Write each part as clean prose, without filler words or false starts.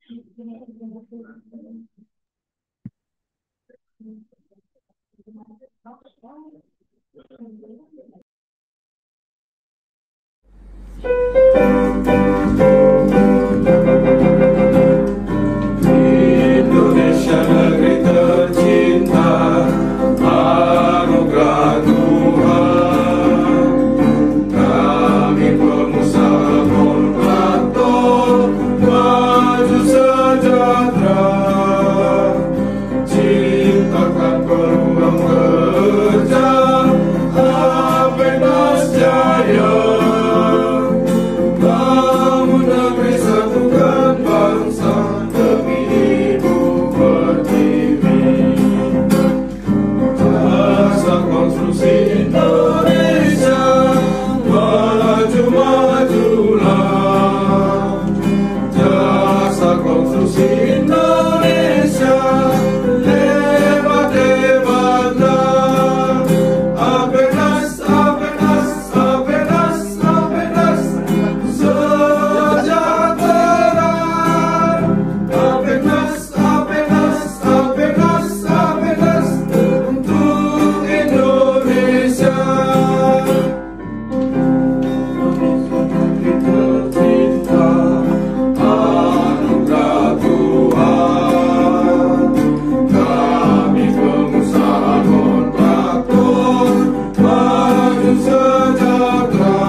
Indonesia negeri tercinta, anugerah Tuhan. Kami pengusaha kontraktor, maju sejahtera, ciptakan peluang kerja, Apenas Jaya. Bangun negeri, satukan bangsa, demi Ibu Pertiwi. Jasa konstruksi Indonesia, melaju majulah. Jasa konstruksi Indonesia, hebat hebatlah. Apenas, Apenas, Apenas, Apenas, sejahtera. Apenas, Apenas, Apenas, Apenas, untuk Indonesia. Tercinta, anugerah Tuhan. Kami pengusaha kontraktor, maju sejahtera,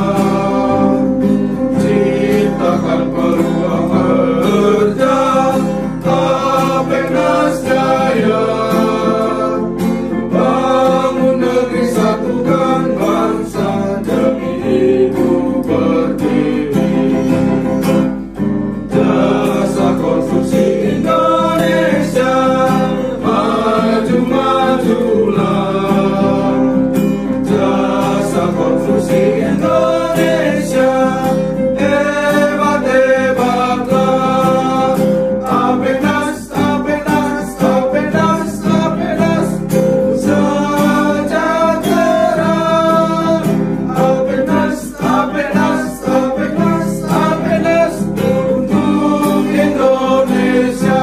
ciptakan peluang kerja, Apenas Jaya. Bangun negeri, satukan bangsa, demi Ibu Pertiwi. Jasa konstruksi Indonesia, maju majulah. Jasa konstruksi Indonesia, hebat hebatlah. Apenas, Apenas, Apenas, Apenas, sejahtera. Apenas, Apenas, Apenas, Apenas, untuk Indonesia.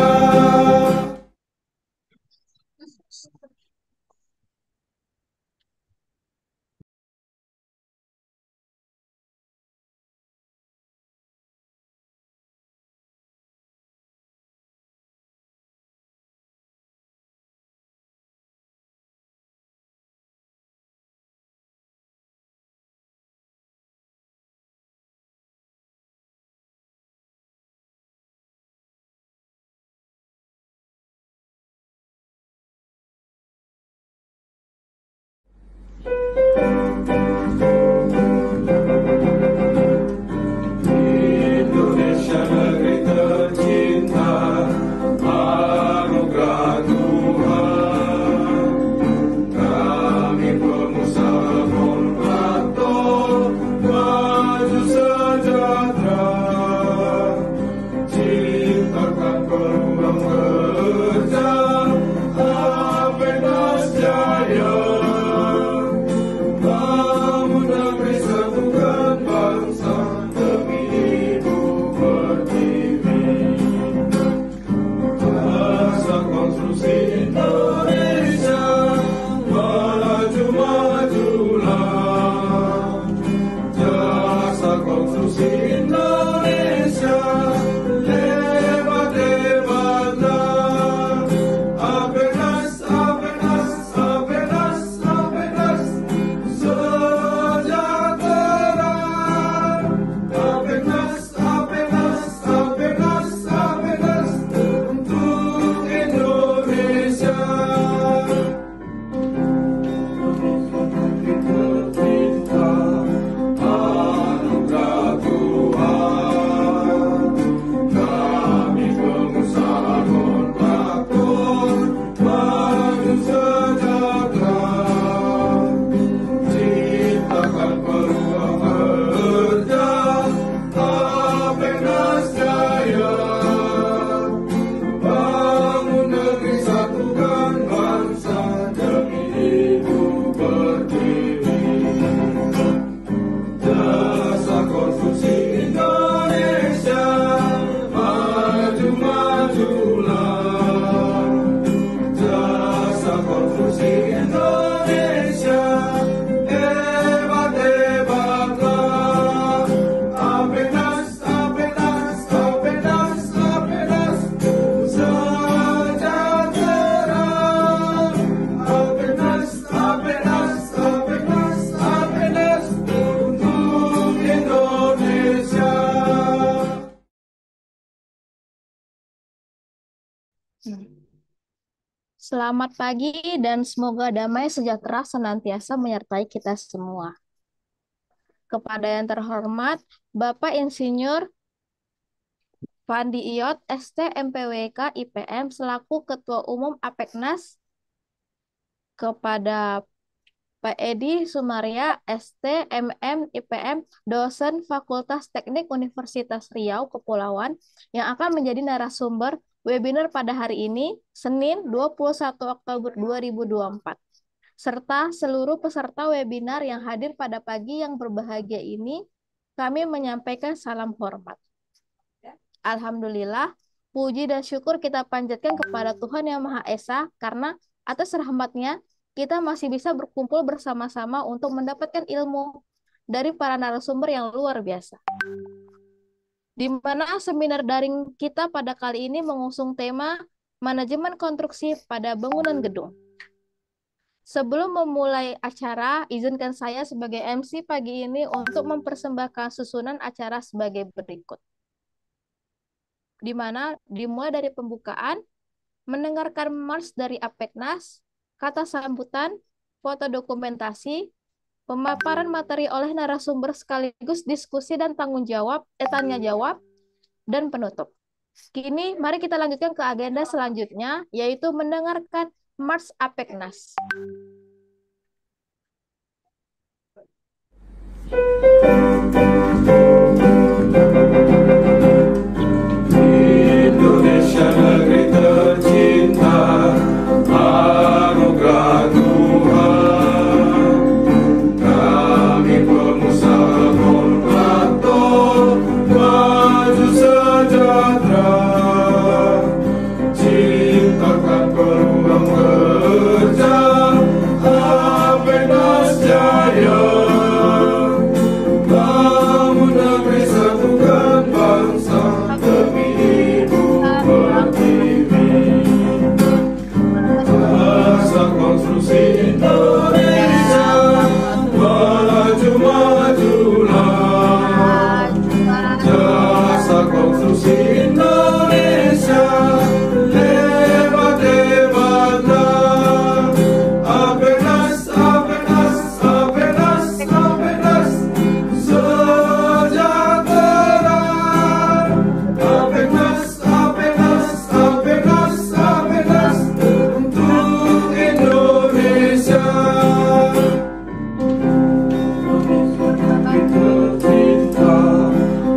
Indonesia negeri tercinta, anugerah Tuhan. Kami pengusaha kontraktor, maju sejahtera, ciptakan peluang kerja, Apenas Jaya. Bangun negeri, satukan bangsa, demi Ibu Pertiwi. Jasa konstruksi Indonesia, melaju majulah. Jasa konstruksi Indonesia, hebat hebatlah. Apenas, Apenas, Apenas, Apenas, sejahtera. Apenas, Apenas, Apenas, Apenas, untuk Indonesia. Tercinta, anugerah Tuhan. Selamat pagi dan semoga damai sejahtera senantiasa menyertai kita semua. Kepada yang terhormat, Bapak Insinyur Fandi Iyot, ST MPWK IPM selaku Ketua Umum APEKNAS, kepada Pak Edi Sumaria, ST MM IPM, dosen Fakultas Teknik Universitas Riau Kepulauan, yang akan menjadi narasumber webinar pada hari ini, Senin 21 Oktober 2024. Serta seluruh peserta webinar yang hadir pada pagi yang berbahagia ini, kami menyampaikan salam hormat. Alhamdulillah, puji dan syukur kita panjatkan kepada Tuhan Yang Maha Esa, karena atas rahmatnya kita masih bisa berkumpul bersama-sama untuk mendapatkan ilmu dari para narasumber yang luar biasa. Di mana seminar daring kita pada kali ini mengusung tema manajemen konstruksi pada bangunan gedung. Sebelum memulai acara, izinkan saya sebagai MC pagi ini untuk mempersembahkan susunan acara sebagai berikut. Di mana dimulai dari pembukaan, mendengarkan Mars dari Apeknas, kata sambutan, foto dokumentasi, pemaparan materi oleh narasumber sekaligus diskusi dan tanya jawab, dan penutup. Kini mari kita lanjutkan ke agenda selanjutnya, yaitu mendengarkan Mars Apeknas. Indonesia negeri tercinta, anugerah Tuhan. Kami pengusaha kontraktor, maju sejahtera. Ciptakan peluang kerja, Apenas Jaya. Bangun negeri, satukan bangsa demi ibu pertiwi. Jasa konstruksi Indonesia, maju majulah. Jasa konstruksi Indonesia, hebat hebatlah. Apenas, Apenas, Apenas, Apenas, sejahtera. Apenas, Apenas, Apenas, Apenas, untuk Indonesia. Tercinta,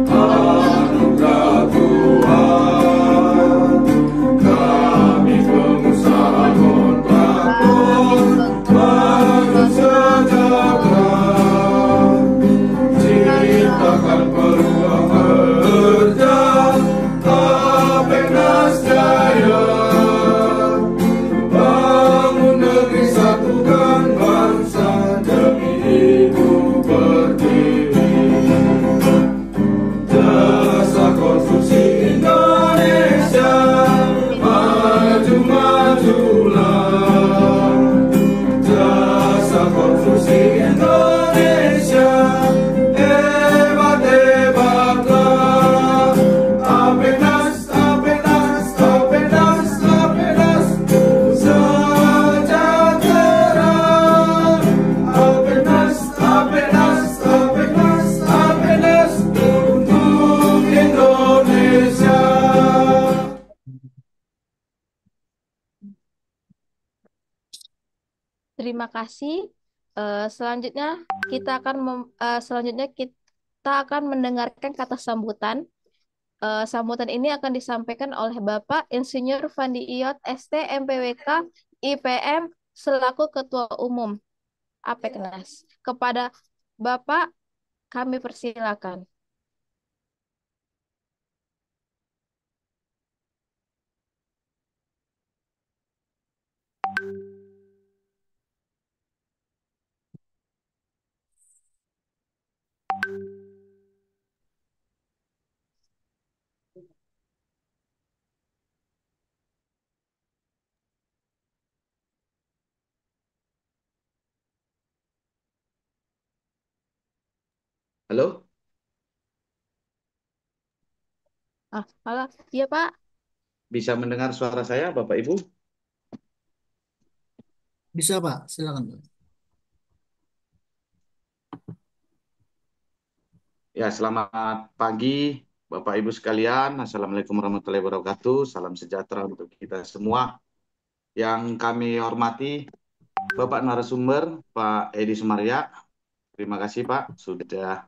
anugerah Tuhan. Kami pengusaha kontraktor, maju sejahtera. Ciptakan peluang kerja, Apenas Jaya. Bangun negeri, satukan bangsa demi ibu pertiwi. Jasa konstruksi Indonesia, maju majulah. Jasa konstruksi Indonesia, hebat hebatlah. Apenas, Apenas, Apenas, Apenas, sejahtera. Apenas, Apenas, Apenas, Apenas, untuk Indonesia. Terima kasih. Selanjutnya kita akan mendengarkan kata sambutan. Sambutan ini akan disampaikan oleh Bapak Insinyur Fandi Iyot, ST MPWK IPM selaku Ketua Umum APEKNAS. Kepada Bapak kami persilakan. Halo, Halo, iya Pak. bisa mendengar suara saya, Bapak Ibu? Bisa Pak, silakan Pak. Ya, selamat pagi Bapak Ibu sekalian. Assalamualaikum warahmatullahi wabarakatuh. Salam sejahtera untuk kita semua. Yang kami hormati Bapak narasumber, Pak Edi Sumaria. Terima kasih Pak sudah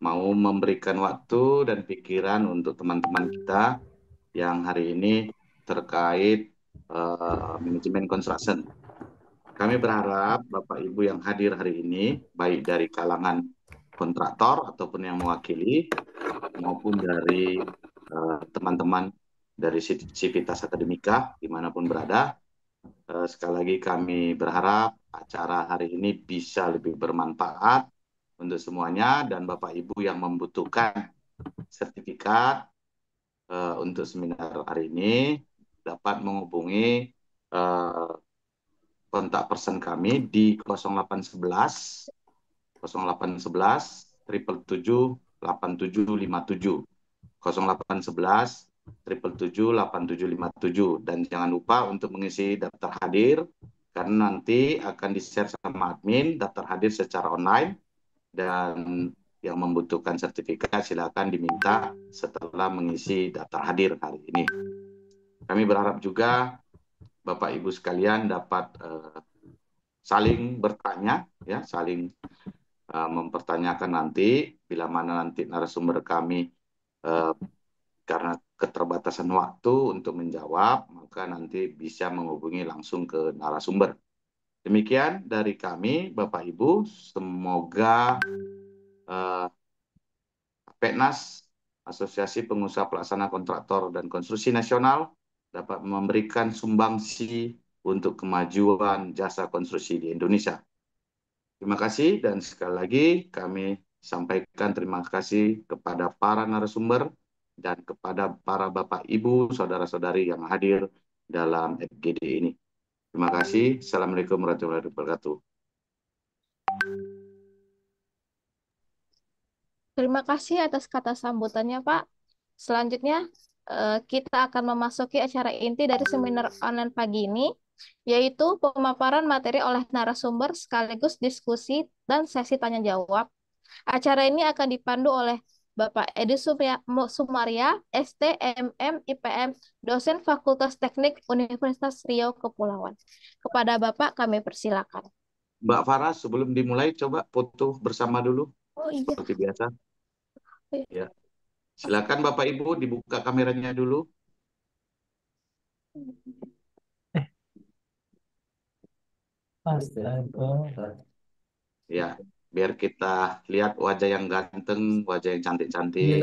mau memberikan waktu dan pikiran untuk teman-teman kita yang hari ini terkait manajemen construction. Kami berharap Bapak Ibu yang hadir hari ini, baik dari kalangan kontraktor ataupun yang mewakili, maupun dari teman-teman dari Sivitas Akademika, dimanapun berada, sekali lagi kami berharap acara hari ini bisa lebih bermanfaat untuk semuanya, dan Bapak Ibu yang membutuhkan sertifikat untuk seminar hari ini dapat menghubungi kontak person kami di 0811 0811 777 8757 0811 777 8757, dan jangan lupa untuk mengisi daftar hadir karena nanti akan di-share sama admin daftar hadir secara online, dan yang membutuhkan sertifikat silakan diminta setelah mengisi daftar hadir hari ini. Kami berharap juga Bapak Ibu sekalian dapat saling bertanya, ya, saling mempertanyakan nanti bila mana nanti narasumber kami karena keterbatasan waktu untuk menjawab, maka nanti bisa menghubungi langsung ke narasumber. Demikian dari kami, Bapak Ibu. Semoga Apeknas, Asosiasi Pengusaha Pelaksana Kontraktor dan Konstruksi Nasional, dapat memberikan sumbangsi untuk kemajuan jasa konstruksi di Indonesia. Terima kasih, dan sekali lagi kami sampaikan terima kasih kepada para narasumber dan kepada para Bapak, Ibu, Saudara-saudari yang hadir dalam FGD ini. Terima kasih. Assalamualaikum warahmatullahi wabarakatuh. Terima kasih atas kata sambutannya, Pak. Selanjutnya, kita akan memasuki acara inti dari seminar online pagi ini, yaitu pemaparan materi oleh narasumber sekaligus diskusi dan sesi tanya-jawab. Acara ini akan dipandu oleh Bapak Edi Sumaria, STMM IPM, dosen Fakultas Teknik Universitas Riau Kepulauan. Kepada Bapak kami persilakan. Mbak Farah, sebelum dimulai, coba foto bersama dulu, Oh iya. seperti biasa. Iya. Ya. Silakan Bapak Ibu dibuka kameranya dulu. Ya, biar kita lihat wajah yang ganteng, wajah yang cantik-cantik.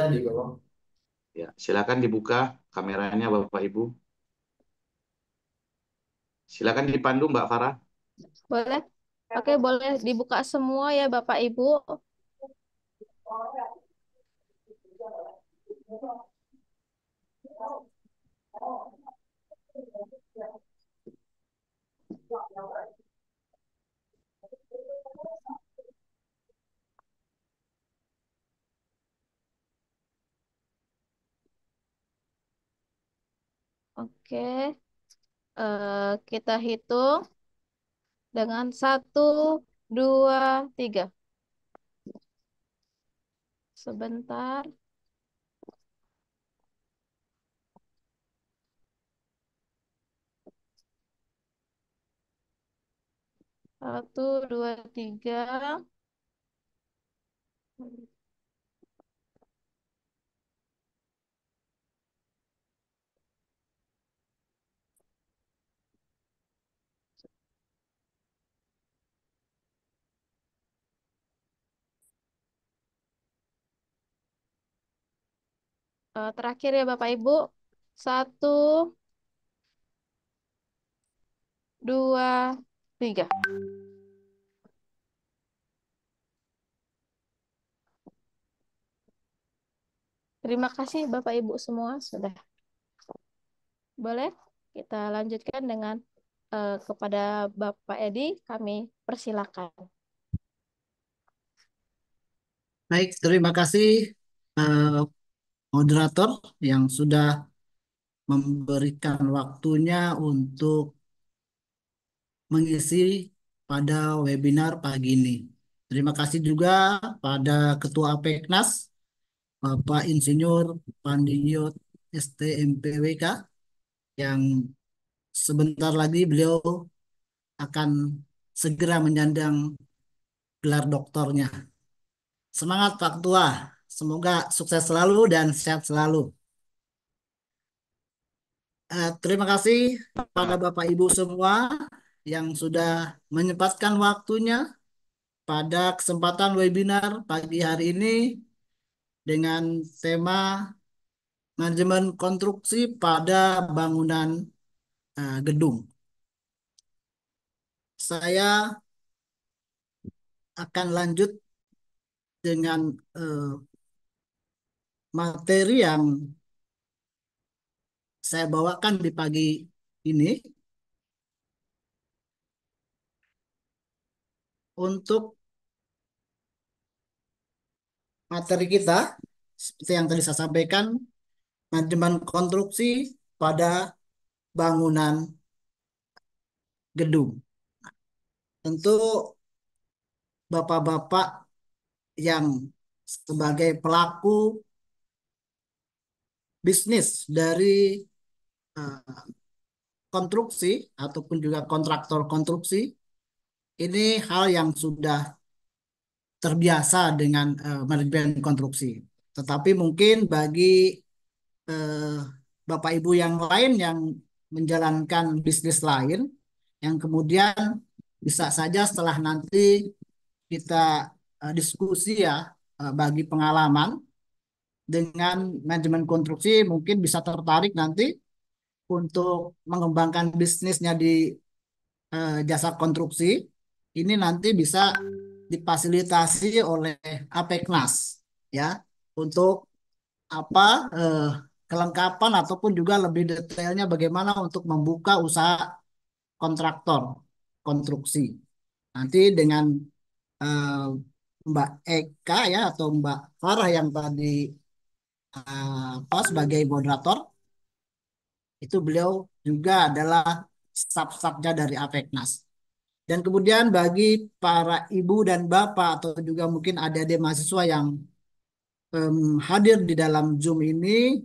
Ya, silakan dibuka kameranya Bapak Ibu. Silakan dipandu Mbak Farah. Boleh? Oke, boleh dibuka semua ya Bapak Ibu. Oke, kita hitung dengan 1, 2, 3. Sebentar. Satu, dua, tiga. Terakhir ya Bapak Ibu. 1, 2, 3. Terima kasih Bapak Ibu semua sudah. Boleh kita lanjutkan dengan kepada Bapak Edi, kami persilakan. Baik, terima kasih moderator yang sudah memberikan waktunya untuk mengisi pada webinar pagi ini. Terima kasih juga pada Ketua APEKNAS, Bapak Insinyur Pandinyot STMPWK, yang sebentar lagi beliau akan segera menyandang gelar doktornya. Semangat Pak Ketua, semoga sukses selalu dan sehat selalu. Terima kasih pada Bapak Ibu semua yang sudah menyempatkan waktunya pada kesempatan webinar pagi hari ini dengan tema manajemen konstruksi pada bangunan gedung. Saya akan lanjut dengan materi yang saya bawakan di pagi ini untuk materi kita seperti yang tadi saya sampaikan, manajemen konstruksi pada bangunan gedung. Tentu bapak-bapak yang sebagai pelaku bisnis dari eh, konstruksi ataupun juga kontraktor konstruksi, ini hal yang sudah terbiasa dengan manajemen konstruksi. Tetapi mungkin bagi eh, Bapak Ibu yang lain yang menjalankan bisnis lain, yang kemudian bisa saja setelah nanti kita diskusi ya, bagi pengalaman dengan manajemen konstruksi, mungkin bisa tertarik nanti untuk mengembangkan bisnisnya di jasa konstruksi. Ini nanti bisa difasilitasi oleh APEKNAS ya, untuk apa kelengkapan ataupun juga lebih detailnya bagaimana untuk membuka usaha kontraktor konstruksi. Nanti dengan eh, Mbak Eka ya atau Mbak Farah yang tadi sebagai moderator, itu beliau juga adalah staf-stafnya dari APEKNAS. Dan kemudian bagi para ibu dan bapak atau juga mungkin adik-adik mahasiswa yang hadir di dalam Zoom ini,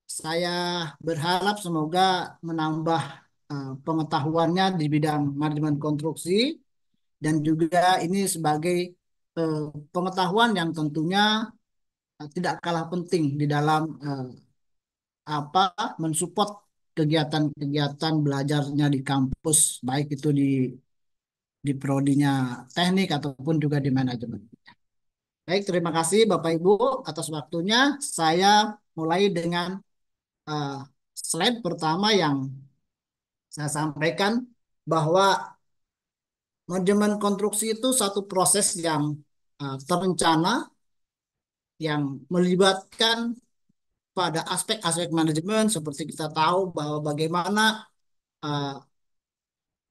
saya berharap semoga menambah pengetahuannya di bidang manajemen konstruksi, dan juga ini sebagai eh, pengetahuan yang tentunya tidak kalah penting di dalam apa mensupport kegiatan-kegiatan belajarnya di kampus, baik itu di prodinya teknik ataupun juga di manajemen. Baik, terima kasih Bapak Ibu atas waktunya. Saya mulai dengan eh, slide pertama yang saya sampaikan bahwa manajemen konstruksi itu satu proses yang terencana, yang melibatkan pada aspek-aspek manajemen seperti kita tahu bahwa bagaimana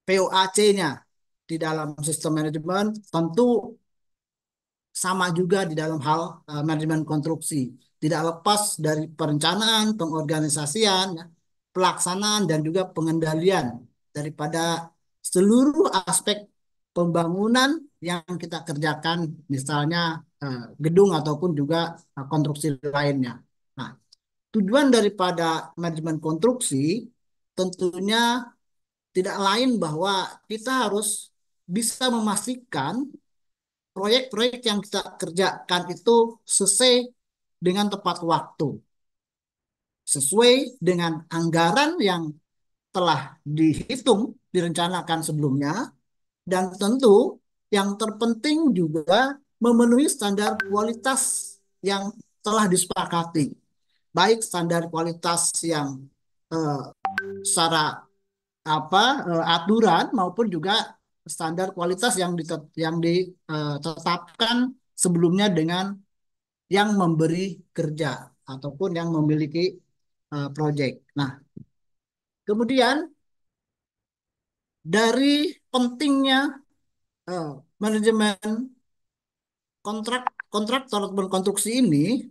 POAC-nya di dalam sistem manajemen tentu sama juga di dalam hal manajemen konstruksi. Tidak lepas dari perencanaan, pengorganisasian, ya, pelaksanaan, dan juga pengendalian daripada seluruh aspek pembangunan yang kita kerjakan, misalnya gedung ataupun juga konstruksi lainnya. Nah, tujuan daripada manajemen konstruksi tentunya tidak lain bahwa kita harus bisa memastikan proyek-proyek yang kita kerjakan itu sesuai dengan tepat waktu, sesuai dengan anggaran yang telah dihitung, direncanakan sebelumnya, dan tentu yang terpenting juga memenuhi standar kualitas yang telah disepakati, baik standar kualitas yang eh, secara aturan maupun juga standar kualitas yang ditetapkan sebelumnya dengan yang memberi kerja ataupun yang memiliki proyek. Nah, kemudian dari pentingnya eh, manajemen kontraktor ataupun konstruksi ini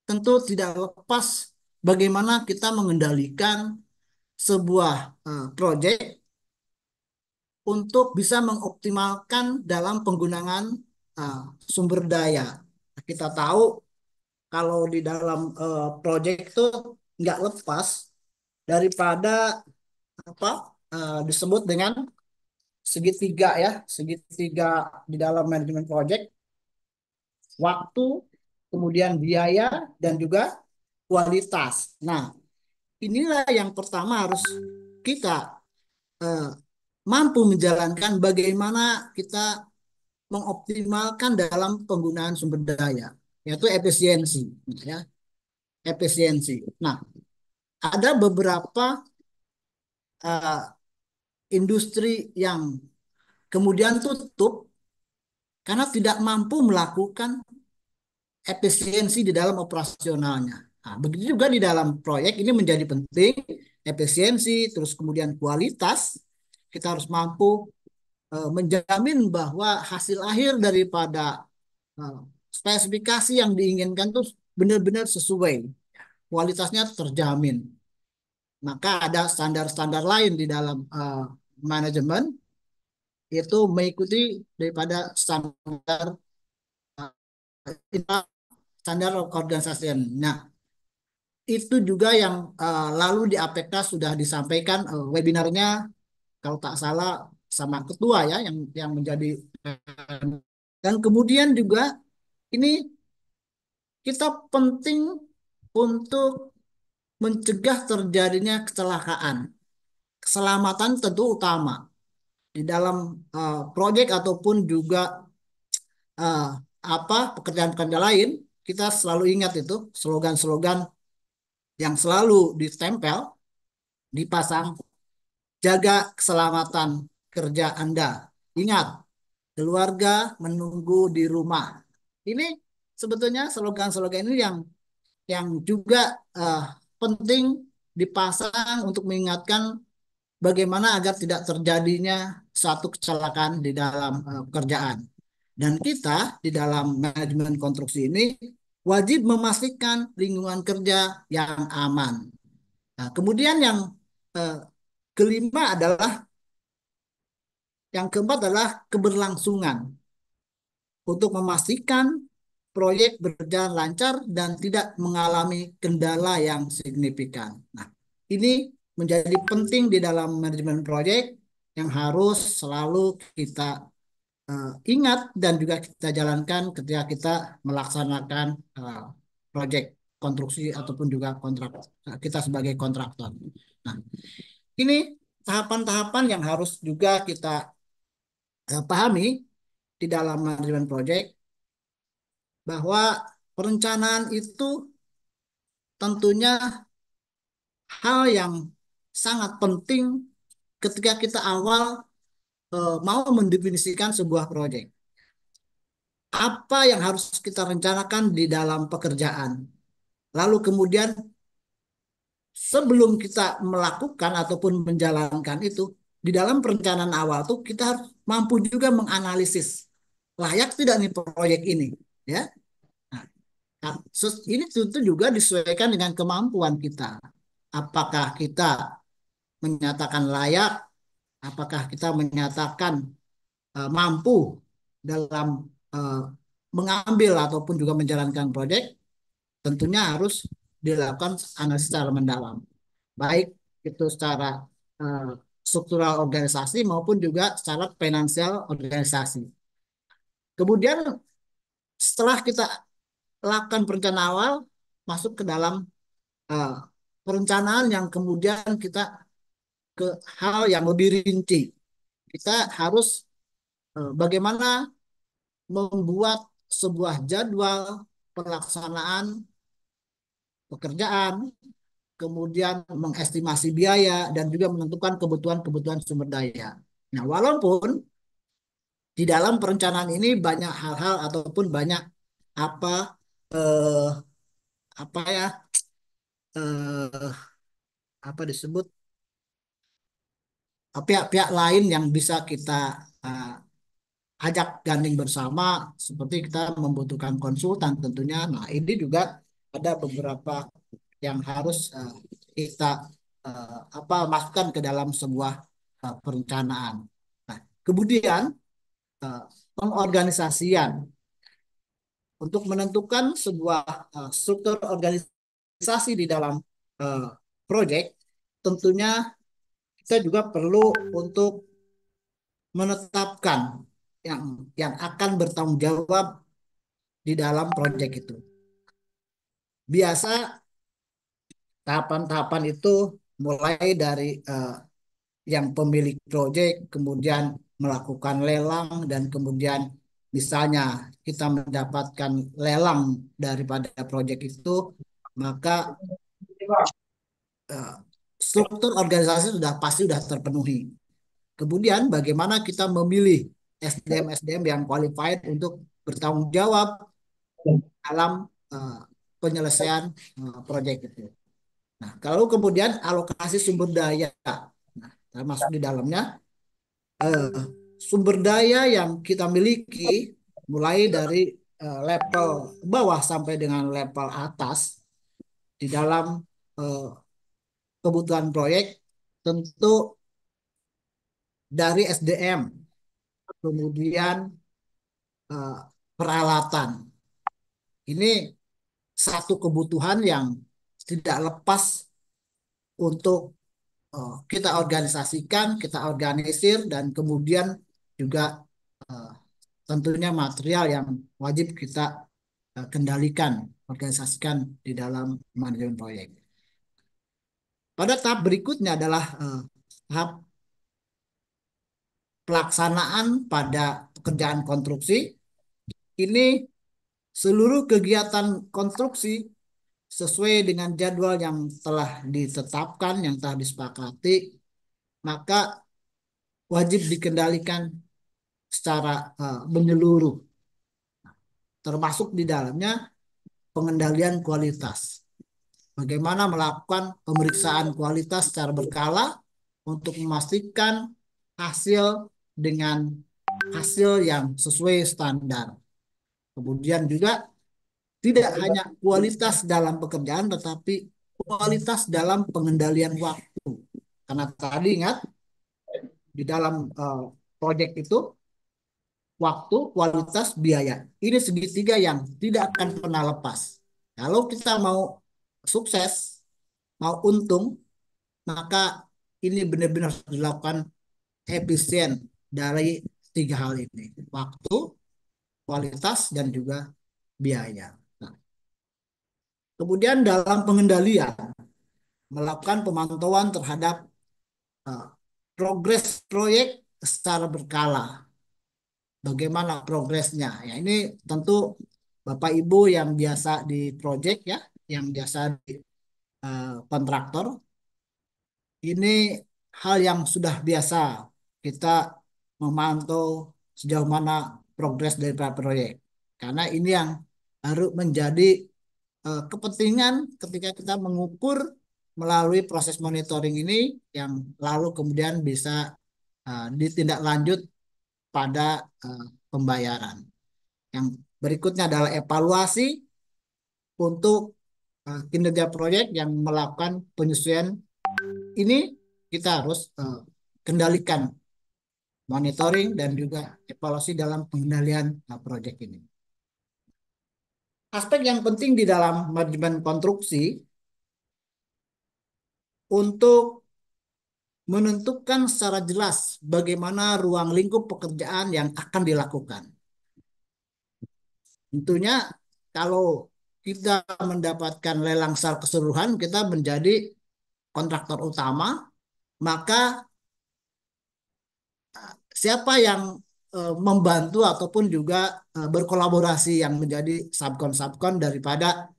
tentu tidak lepas bagaimana kita mengendalikan sebuah proyek untuk bisa mengoptimalkan dalam penggunaan uh, sumber daya. Kita tahu kalau di dalam proyek itu nggak lepas daripada apa disebut dengan segitiga ya, segitiga di dalam manajemen proyek, waktu, kemudian biaya, dan juga kualitas. Nah, inilah yang pertama harus kita eh, mampu menjalankan bagaimana kita mengoptimalkan dalam penggunaan sumber daya, yaitu efisiensi, ya, efisiensi. Nah, ada beberapa eh, industri yang kemudian tutup karena tidak mampu melakukan efisiensi di dalam operasionalnya. Nah, begitu juga di dalam proyek ini menjadi penting, efisiensi, terus kemudian kualitas. Kita harus mampu menjamin bahwa hasil akhir daripada eh, spesifikasi yang diinginkan itu benar-benar sesuai, kualitasnya terjamin. Maka ada standar-standar lain di dalam manajemen, yaitu mengikuti daripada standar uh, standar organisasi. Nah, itu juga yang lalu di APK sudah disampaikan webinarnya kalau tak salah sama ketua ya yang menjadi dan kemudian juga ini kita penting untuk mencegah terjadinya kecelakaan. Keselamatan tentu utama di dalam proyek ataupun juga eh, pekerjaan-pekerjaan lain. Kita selalu ingat itu slogan-slogan yang selalu ditempel, dipasang, jaga keselamatan kerja Anda. Ingat, keluarga menunggu di rumah. Ini sebetulnya slogan-slogan ini yang juga eh, penting dipasang untuk mengingatkan bagaimana agar tidak terjadinya suatu kecelakaan di dalam pekerjaan. Dan kita di dalam manajemen konstruksi ini wajib memastikan lingkungan kerja yang aman. Nah, kemudian eh, kelima adalah, yang keempat adalah keberlangsungan untuk memastikan proyek berjalan lancar dan tidak mengalami kendala yang signifikan. Nah, ini menjadi penting di dalam manajemen proyek yang harus selalu kita ingat dan juga kita jalankan ketika kita melaksanakan proyek konstruksi ataupun juga kontrak kita sebagai kontraktor. Nah, ini tahapan-tahapan yang harus juga kita pahami di dalam manajemen proyek, bahwa perencanaan itu tentunya hal yang sangat penting ketika kita awal mau mendefinisikan sebuah proyek. Apa yang harus kita rencanakan di dalam pekerjaan. Lalu kemudian sebelum kita melakukan ataupun menjalankan itu, di dalam perencanaan awal tuh kita harus mampu juga menganalisis layak tidak nih proyek ini, ya. Nah, ini tentu juga disesuaikan dengan kemampuan kita. Apakah kita menyatakan layak, apakah kita menyatakan mampu dalam uh, mengambil ataupun juga menjalankan proyek, tentunya harus dilakukan analisis secara mendalam. Baik itu secara uh, struktural organisasi maupun juga secara finansial organisasi. Kemudian setelah kita lakukan perencanaan awal, masuk ke dalam uh, perencanaan yang kemudian kita ke hal yang lebih rinci. Kita harus bagaimana membuat sebuah jadwal pelaksanaan pekerjaan, kemudian mengestimasi biaya, dan juga menentukan kebutuhan-kebutuhan sumber daya. Nah, walaupun di dalam perencanaan ini banyak hal-hal ataupun banyak apa eh, apa ya eh, apa disebut pihak-pihak lain yang bisa kita eh, ajak gandeng bersama, seperti kita membutuhkan konsultan tentunya. Nah, ini juga ada beberapa yang harus kita masukkan ke dalam sebuah perencanaan. Nah, kemudian eh, pengorganisasian untuk menentukan sebuah struktur organisasi di dalam eh, proyek, tentunya kita juga perlu untuk menetapkan yang akan bertanggung jawab di dalam proyek itu. Biasa tahapan-tahapan itu mulai dari yang pemilik proyek, kemudian melakukan lelang, dan kemudian misalnya kita mendapatkan lelang daripada proyek itu, maka eh, struktur organisasi sudah pasti sudah terpenuhi. Kemudian bagaimana kita memilih SDM-SDM yang qualified untuk bertanggung jawab dalam eh, penyelesaian proyek itu. Nah, kalau kemudian alokasi sumber daya, nah, termasuk di dalamnya eh, sumber daya yang kita miliki mulai dari level bawah sampai dengan level atas di dalam eh, kebutuhan proyek, tentu dari SDM, kemudian eh, peralatan. Ini satu kebutuhan yang tidak lepas untuk kita organisasikan, kita organisir, dan kemudian juga eh, tentunya material yang wajib kita kendalikan, organisasikan di dalam manajemen proyek. Pada tahap berikutnya adalah tahap pelaksanaan pada pekerjaan konstruksi. Ini seluruh kegiatan konstruksi sesuai dengan jadwal yang telah ditetapkan, yang telah disepakati, maka wajib dikendalikan secara menyeluruh, termasuk di dalamnya pengendalian kualitas. Bagaimana melakukan pemeriksaan kualitas secara berkala untuk memastikan hasil dengan hasil yang sesuai standar. Kemudian juga tidak hanya kualitas dalam pekerjaan, tetapi kualitas dalam pengendalian waktu. Karena tadi ingat, di dalam proyek itu, waktu, kualitas, biaya. Ini segitiga yang tidak akan pernah lepas. Kalau kita mau sukses, mau untung, maka ini benar-benar harus dilakukan efisien dari tiga hal ini. Waktu, kualitas, dan juga biaya. Nah, kemudian dalam pengendalian, melakukan pemantauan terhadap uh, progres proyek secara berkala. Bagaimana progresnya? Ya, ini tentu Bapak Ibu yang biasa di proyek ya, yang biasa di kontraktor, ini hal yang sudah biasa kita memantau sejauh mana progres dari proyek. Karena ini yang harus menjadi kepentingan ketika kita mengukur melalui proses monitoring ini, yang lalu kemudian bisa ditindaklanjut pada pembayaran. Yang berikutnya adalah evaluasi untuk kinerja proyek yang melakukan penyesuaian. Ini kita harus kendalikan monitoring dan juga evaluasi dalam pengendalian proyek ini. Aspek yang penting di dalam manajemen konstruksi untuk menentukan secara jelas bagaimana ruang lingkup pekerjaan yang akan dilakukan. Tentunya kalau kita mendapatkan lelang secara keseluruhan, kita menjadi kontraktor utama, maka siapa yang membantu ataupun juga berkolaborasi yang menjadi subkon daripada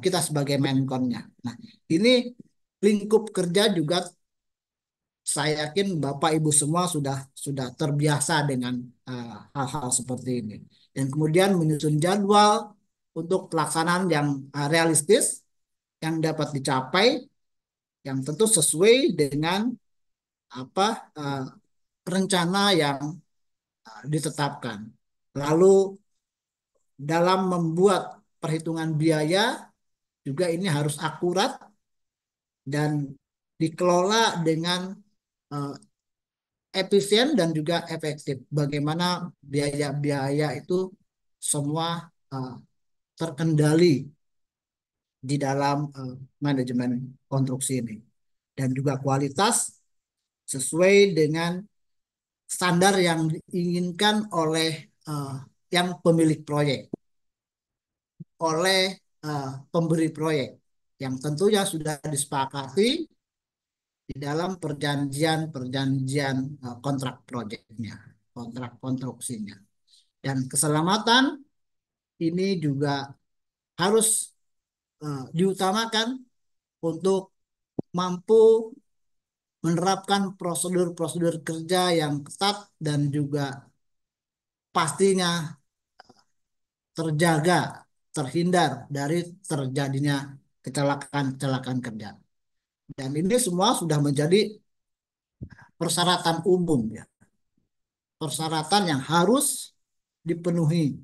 kita sebagai menkonnya. Nah, ini lingkup kerja juga saya yakin Bapak Ibu semua sudah terbiasa dengan hal-hal seperti ini. Dan kemudian menyusun jadwal untuk pelaksanaan yang realistis, yang dapat dicapai, yang tentu sesuai dengan apa rencana yang ditetapkan. Lalu dalam membuat perhitungan biaya, juga ini harus akurat dan dikelola dengan eh, efisien dan juga efektif. Bagaimana biaya-biaya itu semua eh, terkendali di dalam manajemen konstruksi ini. Dan juga kualitas sesuai dengan standar yang diinginkan oleh eh, yang pemilik proyek, oleh pemberi proyek, yang tentunya sudah disepakati di dalam perjanjian-perjanjian kontrak proyeknya, kontrak konstruksinya. Dan keselamatan ini juga harus diutamakan untuk mampu menerapkan prosedur-prosedur kerja yang ketat dan juga pastinya terjaga, terhindar dari terjadinya kecelakaan-kecelakaan kerja. Dan ini semua sudah menjadi persyaratan umum ya, persyaratan yang harus dipenuhi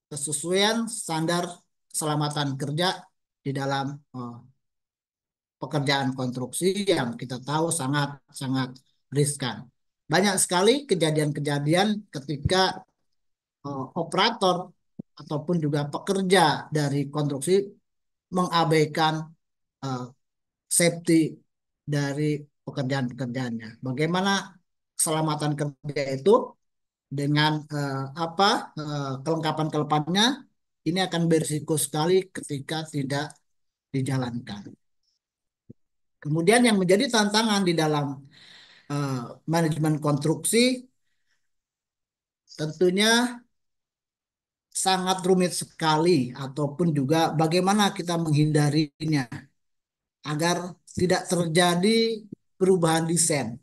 kesesuaian standar keselamatan kerja di dalam pekerjaan konstruksi yang kita tahu sangat-sangat riskan. Banyak sekali kejadian-kejadian ketika operator ataupun juga pekerja dari konstruksi mengabaikan eh, safety dari pekerjaan-pekerjaannya. Bagaimana keselamatan kerja itu dengan kelengkapan-kelengkapannya ini akan berisiko sekali ketika tidak dijalankan. Kemudian yang menjadi tantangan di dalam eh, manajemen konstruksi tentunya sangat rumit sekali ataupun juga bagaimana kita menghindarinya agar tidak terjadi perubahan desain.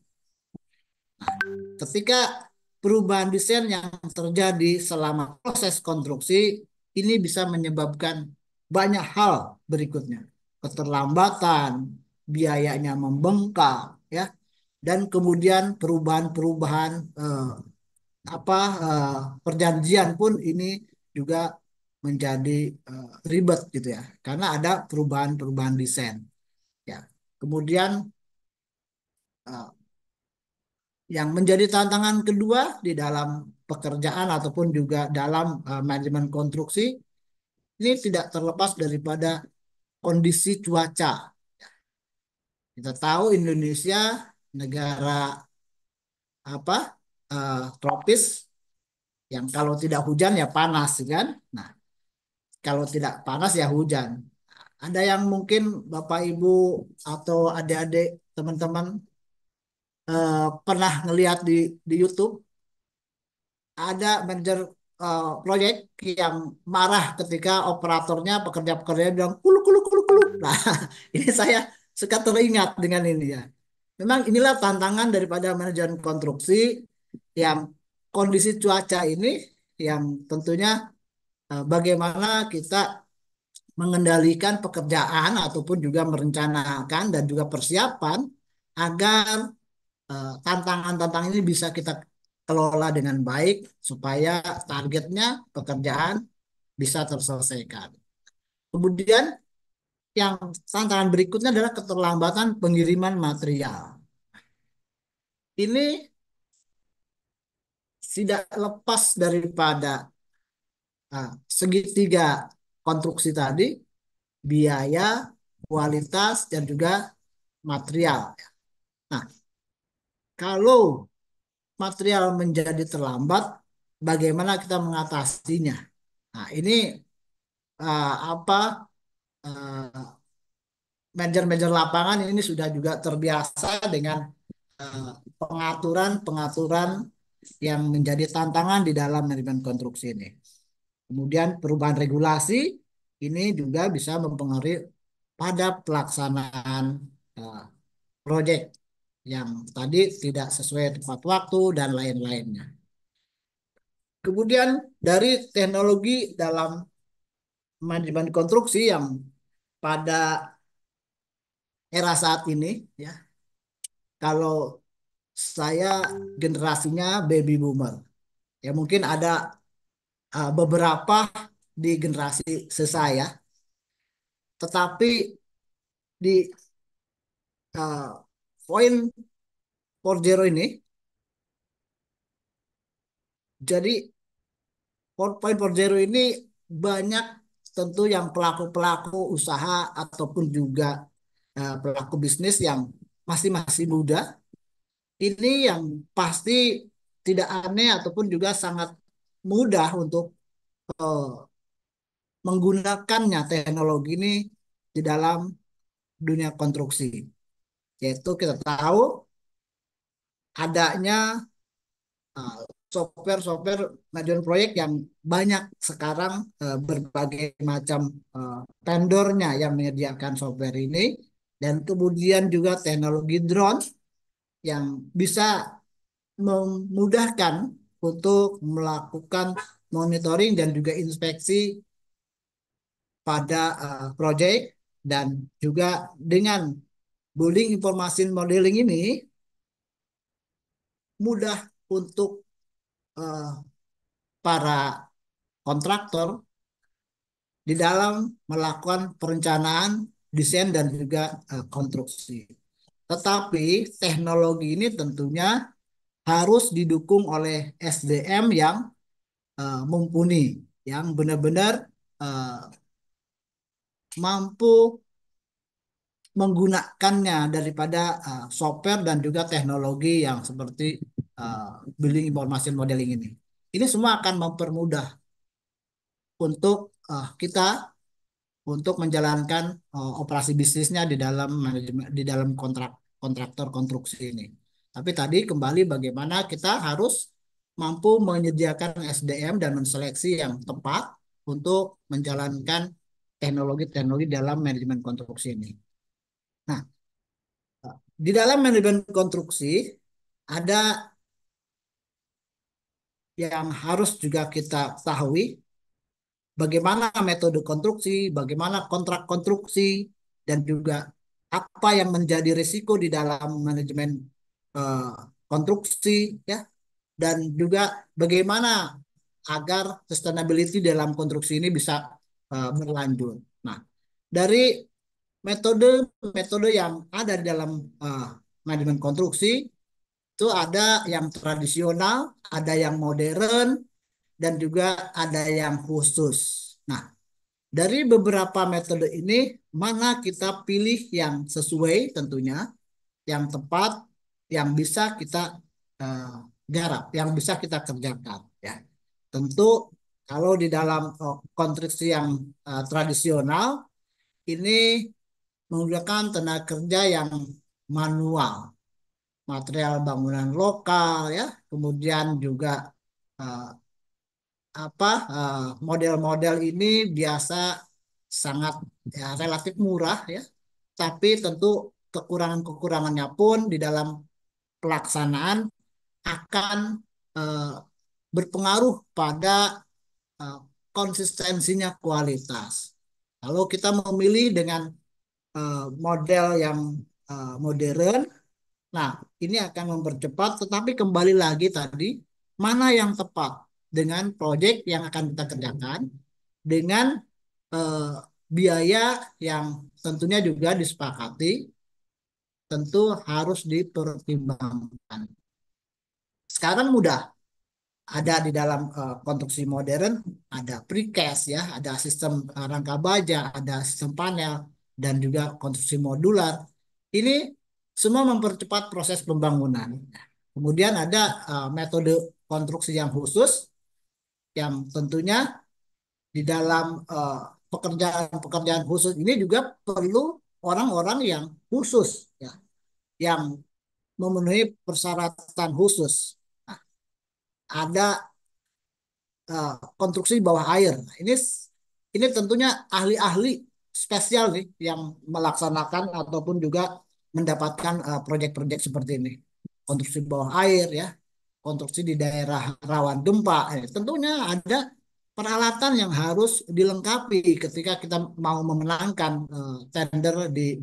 Ketika perubahan desain yang terjadi selama proses konstruksi ini bisa menyebabkan banyak hal berikutnya. Keterlambatan, biayanya membengkak, ya, dan kemudian perubahan-perubahan apa perjanjian pun ini juga menjadi ribet gitu ya, karena ada perubahan-perubahan desain. Ya, kemudian eh, yang menjadi tantangan kedua di dalam pekerjaan ataupun juga dalam manajemen konstruksi ini tidak terlepas daripada kondisi cuaca. Kita tahu Indonesia negara apa tropis yang kalau tidak hujan ya panas kan. Nah, kalau tidak panas ya hujan. Ada yang mungkin Bapak Ibu atau adik-adik teman-teman pernah ngelihat di YouTube ada manajer proyek yang marah ketika operatornya pekerja-pekerja bilang kuluk kuluk kuluk kuluk. Nah, ini saya suka teringat dengan ini ya. Memang inilah tantangan daripada manajemen konstruksi yang kondisi cuaca ini yang tentunya bagaimana kita mengendalikan pekerjaan ataupun juga merencanakan dan juga persiapan agar tantangan-tantangan ini bisa kita kelola dengan baik supaya targetnya pekerjaan bisa terselesaikan. Kemudian yang tantangan berikutnya adalah keterlambatan pengiriman material. Ini tidak lepas daripada segitiga konstruksi tadi, biaya, kualitas, dan juga material. Nah, kalau material menjadi terlambat, bagaimana kita mengatasinya? Nah, ini apa manajer-manajer lapangan ini sudah juga terbiasa dengan pengaturan-pengaturan yang menjadi tantangan di dalam manajemen konstruksi ini. Kemudian perubahan regulasi ini juga bisa mempengaruhi pada pelaksanaan uh, proyek yang tadi tidak sesuai tepat waktu dan lain-lainnya. Kemudian dari teknologi dalam manajemen konstruksi yang pada era saat ini ya, kalau saya generasinya baby boomer. Ya mungkin ada beberapa di generasi saya Tetapi di uh, poin 4.0 ini, jadi poin 4.0 ini banyak tentu yang pelaku-pelaku usaha ataupun juga pelaku bisnis yang masih masih muda. Ini yang pasti tidak aneh ataupun juga sangat mudah untuk eh, menggunakannya teknologi ini di dalam dunia konstruksi. Yaitu kita tahu adanya uh, software-software manajemen proyek yang banyak sekarang, berbagai macam vendornya yang menyediakan software ini, dan kemudian juga teknologi drone yang bisa memudahkan untuk melakukan monitoring dan juga inspeksi pada proyek. Dan juga dengan building information modeling ini mudah untuk eh, para kontraktor di dalam melakukan perencanaan, desain, dan juga konstruksi. Tetapi teknologi ini tentunya harus didukung oleh SDM yang mumpuni, yang benar-benar eh, mampu menggunakannya daripada software dan juga teknologi yang seperti building information modeling ini. Ini semua akan mempermudah untuk kita untuk menjalankan operasi bisnisnya di dalam manajemen, di dalam kontraktor konstruksi ini. Tapi tadi kembali bagaimana kita harus mampu menyediakan SDM dan menseleksi yang tepat untuk menjalankan teknologi-teknologi dalam manajemen konstruksi ini. Nah, di dalam manajemen konstruksi ada yang harus juga kita ketahui, bagaimana metode konstruksi, bagaimana kontrak konstruksi, dan juga apa yang menjadi risiko di dalam manajemen eh, konstruksi, ya, dan juga bagaimana agar sustainability dalam konstruksi ini bisa berlanjut. Nah, dari metode-metode yang ada di dalam manajemen konstruksi itu ada yang tradisional, ada yang modern, dan juga ada yang khusus. Nah, dari beberapa metode ini, mana kita pilih yang sesuai tentunya, yang tepat, yang bisa kita eh, garap, yang bisa kita kerjakan. Ya, tentu kalau di dalam konstruksi yang tradisional, ini menggunakan tenaga kerja yang manual, material bangunan lokal, ya, kemudian juga eh, model-model ini biasa sangat, ya, relatif murah, ya, tapi tentu kekurangan-kekurangannya pun di dalam pelaksanaan akan eh, berpengaruh pada eh, konsistensinya kualitas. Kalau kita memilih dengan model yang modern, nah, ini akan mempercepat, tetapi kembali lagi tadi, mana yang tepat dengan proyek yang akan kita kerjakan, dengan eh, biaya yang tentunya juga disepakati, tentu harus dipertimbangkan. Sekarang mudah, ada di dalam konstruksi modern, ada precast, ya, ada sistem rangka baja, ada sistem panel, dan juga konstruksi modular. Ini semua mempercepat proses pembangunan. Kemudian ada metode konstruksi yang khusus, yang tentunya di dalam pekerjaan-pekerjaan khusus ini juga perlu orang-orang yang khusus, ya, yang memenuhi persyaratan khusus. Nah, ada konstruksi bawah air. Ini tentunya ahli-ahli spesial nih yang melaksanakan ataupun juga mendapatkan proyek-proyek seperti ini. Konstruksi bawah air, ya, konstruksi di daerah rawan gempa. Tentunya ada peralatan yang harus dilengkapi ketika kita mau memenangkan tender di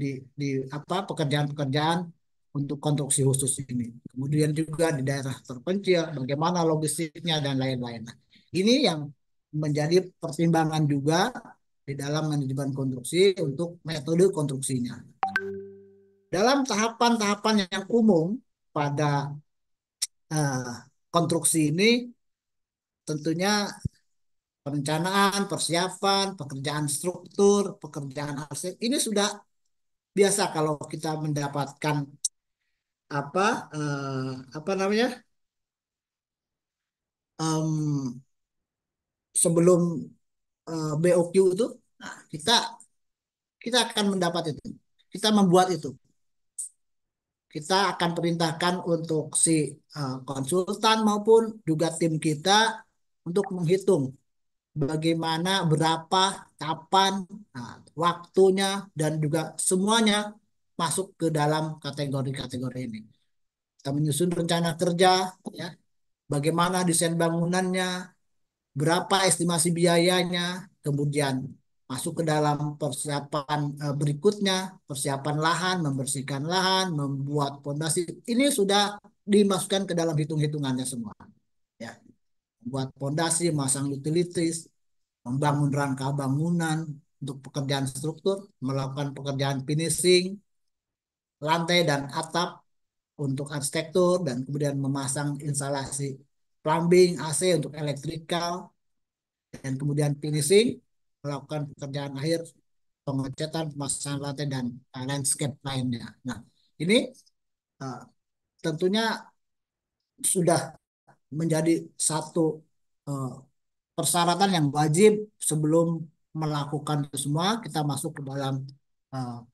apa pekerjaan-pekerjaan untuk konstruksi khusus ini. Kemudian juga di daerah terpencil, bagaimana logistiknya dan lain-lain. Nah, ini yang menjadi pertimbangan juga di dalam manajemen konstruksi untuk metode konstruksinya. Dalam tahapan-tahapan yang umum pada eh, konstruksi ini tentunya perencanaan, persiapan, pekerjaan struktur, pekerjaan arsip ini sudah biasa kalau kita mendapatkan apa apa namanya em, sebelum BOQ itu, nah, kita akan mendapat itu, kita membuat itu, kita akan perintahkan untuk si konsultan maupun juga tim kita untuk menghitung bagaimana, berapa, kapan, nah, waktunya, dan juga semuanya masuk ke dalam kategori-kategori ini. Kita menyusun rencana kerja, ya, bagaimana desain bangunannya, berapa estimasi biayanya, kemudian masuk ke dalam persiapan berikutnya, persiapan lahan, membersihkan lahan, membuat pondasi. Ini sudah dimasukkan ke dalam hitung-hitungannya semua. Ya, buat pondasi, masang utilities, membangun rangka bangunan untuk pekerjaan struktur, melakukan pekerjaan finishing, lantai dan atap untuk arsitektur, dan kemudian memasang instalasi plumbing, AC untuk elektrikal, dan kemudian finishing, melakukan pekerjaan akhir, pengecatan, pemasangan lantai, dan landscape lainnya. Nah, ini uh, tentunya sudah menjadi satu uh, persyaratan yang wajib sebelum melakukan itu semua. Kita masuk ke dalam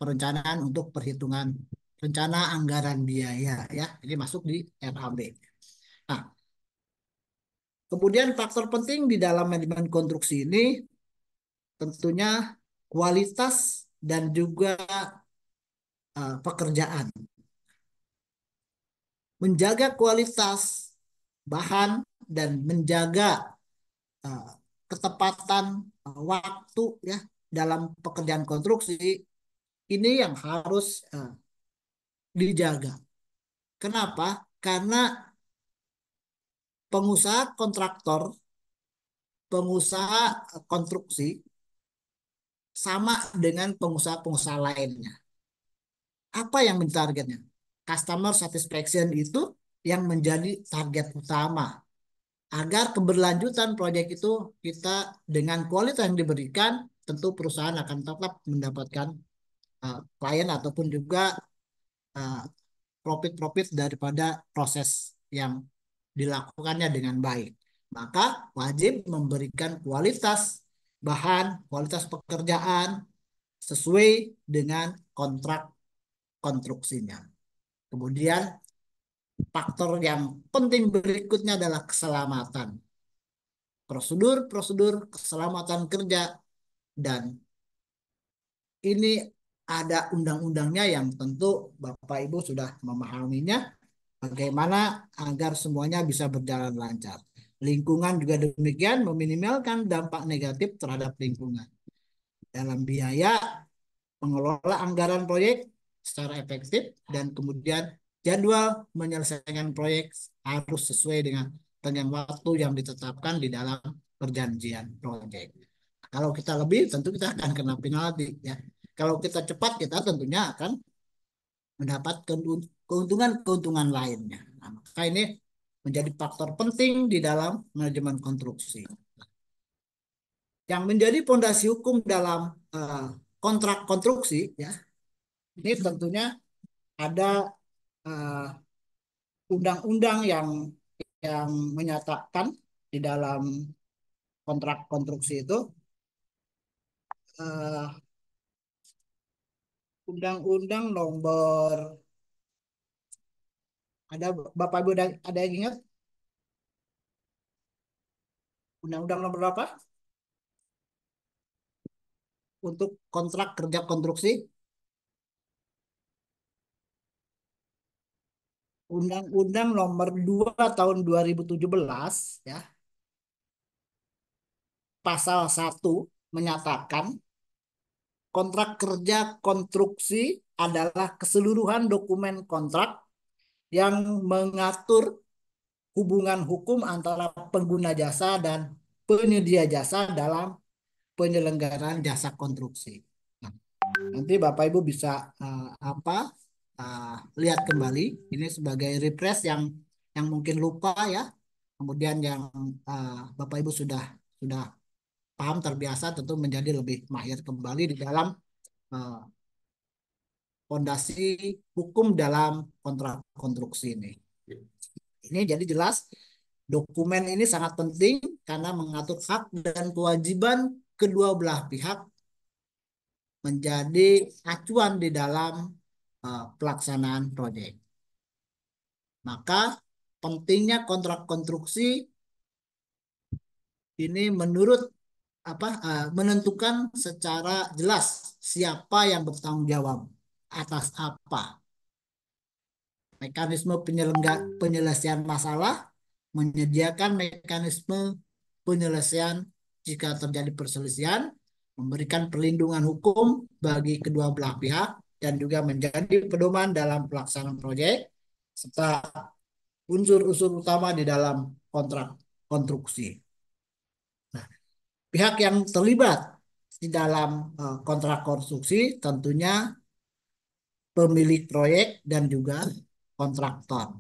perencanaan untuk perhitungan rencana anggaran biaya, ya. Ini masuk di RAB. Nah, kemudian faktor penting di dalam manajemen konstruksi ini tentunya kualitas dan juga pekerjaan. Menjaga kualitas bahan dan menjaga uh, ketepatan waktu, ya, dalam pekerjaan konstruksi ini yang harus dijaga. Kenapa? Karena pengusaha kontraktor, pengusaha konstruksi sama dengan pengusaha-pengusaha lainnya. Apa yang menjadi targetnya? Customer satisfaction itu yang menjadi target utama. Agar keberlanjutan proyek itu kita dengan kualitas yang diberikan, tentu perusahaan akan tetap mendapatkan klien ataupun juga uh, profit-profit daripada proses yang dilakukannya dengan baik. Maka wajib memberikan kualitas bahan, kualitas pekerjaan sesuai dengan kontrak konstruksinya. Kemudian faktor yang penting berikutnya adalah keselamatan. Prosedur-prosedur keselamatan kerja, dan ini ada undang-undangnya yang tentu Bapak Ibu sudah memahaminya, bagaimana agar semuanya bisa berjalan lancar. Lingkungan juga demikian, meminimalkan dampak negatif terhadap lingkungan. Dalam biaya, mengelola anggaran proyek secara efektif, dan kemudian jadwal menyelesaikan proyek harus sesuai dengan tenggang waktu yang ditetapkan di dalam perjanjian proyek. Kalau kita lebih, tentu kita akan kena penalti, ya. Kalau kita cepat, kita tentunya akan mendapat keuntungan-keuntungan lainnya. Nah, maka ini menjadi faktor penting di dalam manajemen konstruksi. Yang menjadi pondasi hukum dalam kontrak konstruksi, ya, ini tentunya ada undang-undang yang menyatakan di dalam kontrak konstruksi itu, undang-undang nomor, ada Bapak Ibu ada yang ingat undang-undang nomor berapa untuk kontrak kerja konstruksi? Undang-Undang nomor 2 tahun 2017, ya, pasal 1 menyatakan kontrak kerja konstruksi adalah keseluruhan dokumen kontrak yang mengatur hubungan hukum antara pengguna jasa dan penyedia jasa dalam penyelenggaraan jasa konstruksi. Nah, nanti Bapak Ibu bisa lihat kembali ini sebagai refresh yang mungkin lupa ya. Kemudian yang Bapak Ibu sudah paham terbiasa tentu menjadi lebih mahir kembali di dalam eh, fondasi hukum dalam kontrak konstruksi ini. Ini jadi jelas dokumen ini sangat penting karena mengatur hak dan kewajiban kedua belah pihak menjadi acuan di dalam pelaksanaan proyek. Maka pentingnya kontrak konstruksi ini menurut menentukan secara jelas siapa yang bertanggung jawab atas apa. Mekanisme penyelesaian masalah menyediakan mekanisme penyelesaian jika terjadi perselisihan, memberikan perlindungan hukum bagi kedua belah pihak, dan juga menjadi pedoman dalam pelaksanaan proyek, serta unsur-unsur utama di dalam kontrak konstruksi. Nah, pihak yang terlibat di dalam kontrak konstruksi tentunya pemilik proyek dan juga kontraktor.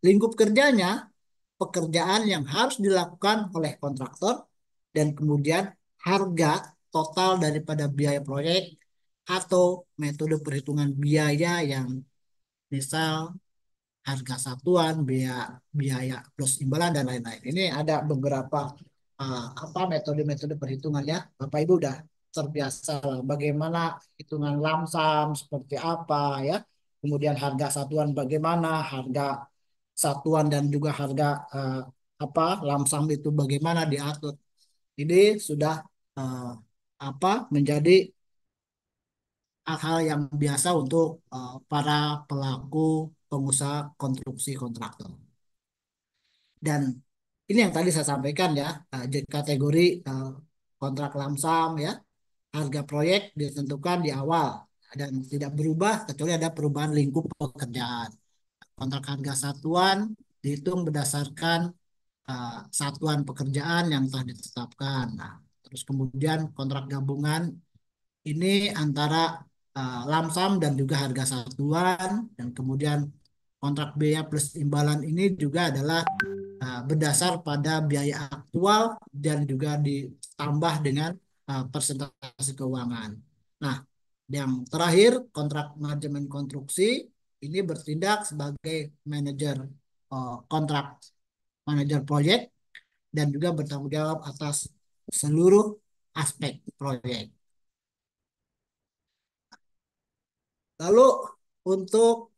Lingkup kerjanya pekerjaan yang harus dilakukan oleh kontraktor dan kemudian harga total daripada biaya proyek atau metode perhitungan biaya yang misal harga satuan, biaya biaya plus imbalan dan lain-lain. Ini ada beberapa metode-metode perhitungan ya. Bapak Ibu udah terbiasa bagaimana hitungan lamsam seperti apa ya. Kemudian harga satuan bagaimana, harga satuan dan juga harga lamsam itu bagaimana diatur. Ini sudah eh, menjadi hal-hal yang biasa untuk para pelaku pengusaha konstruksi kontraktor. Dan ini yang tadi saya sampaikan ya, kategori kontrak lamsam ya, harga proyek ditentukan di awal dan tidak berubah kecuali ada perubahan lingkup pekerjaan. Kontrak harga satuan dihitung berdasarkan satuan pekerjaan yang telah ditetapkan. Nah, terus kemudian kontrak gabungan ini antara lamsam dan juga harga satuan, dan kemudian kontrak biaya plus imbalan ini juga adalah berdasar pada biaya aktual dan juga ditambah dengan persentase keuangan. Nah, yang terakhir kontrak manajemen konstruksi ini bertindak sebagai manajer kontrak, manajer proyek, dan juga bertanggung jawab atas seluruh aspek proyek. Lalu untuk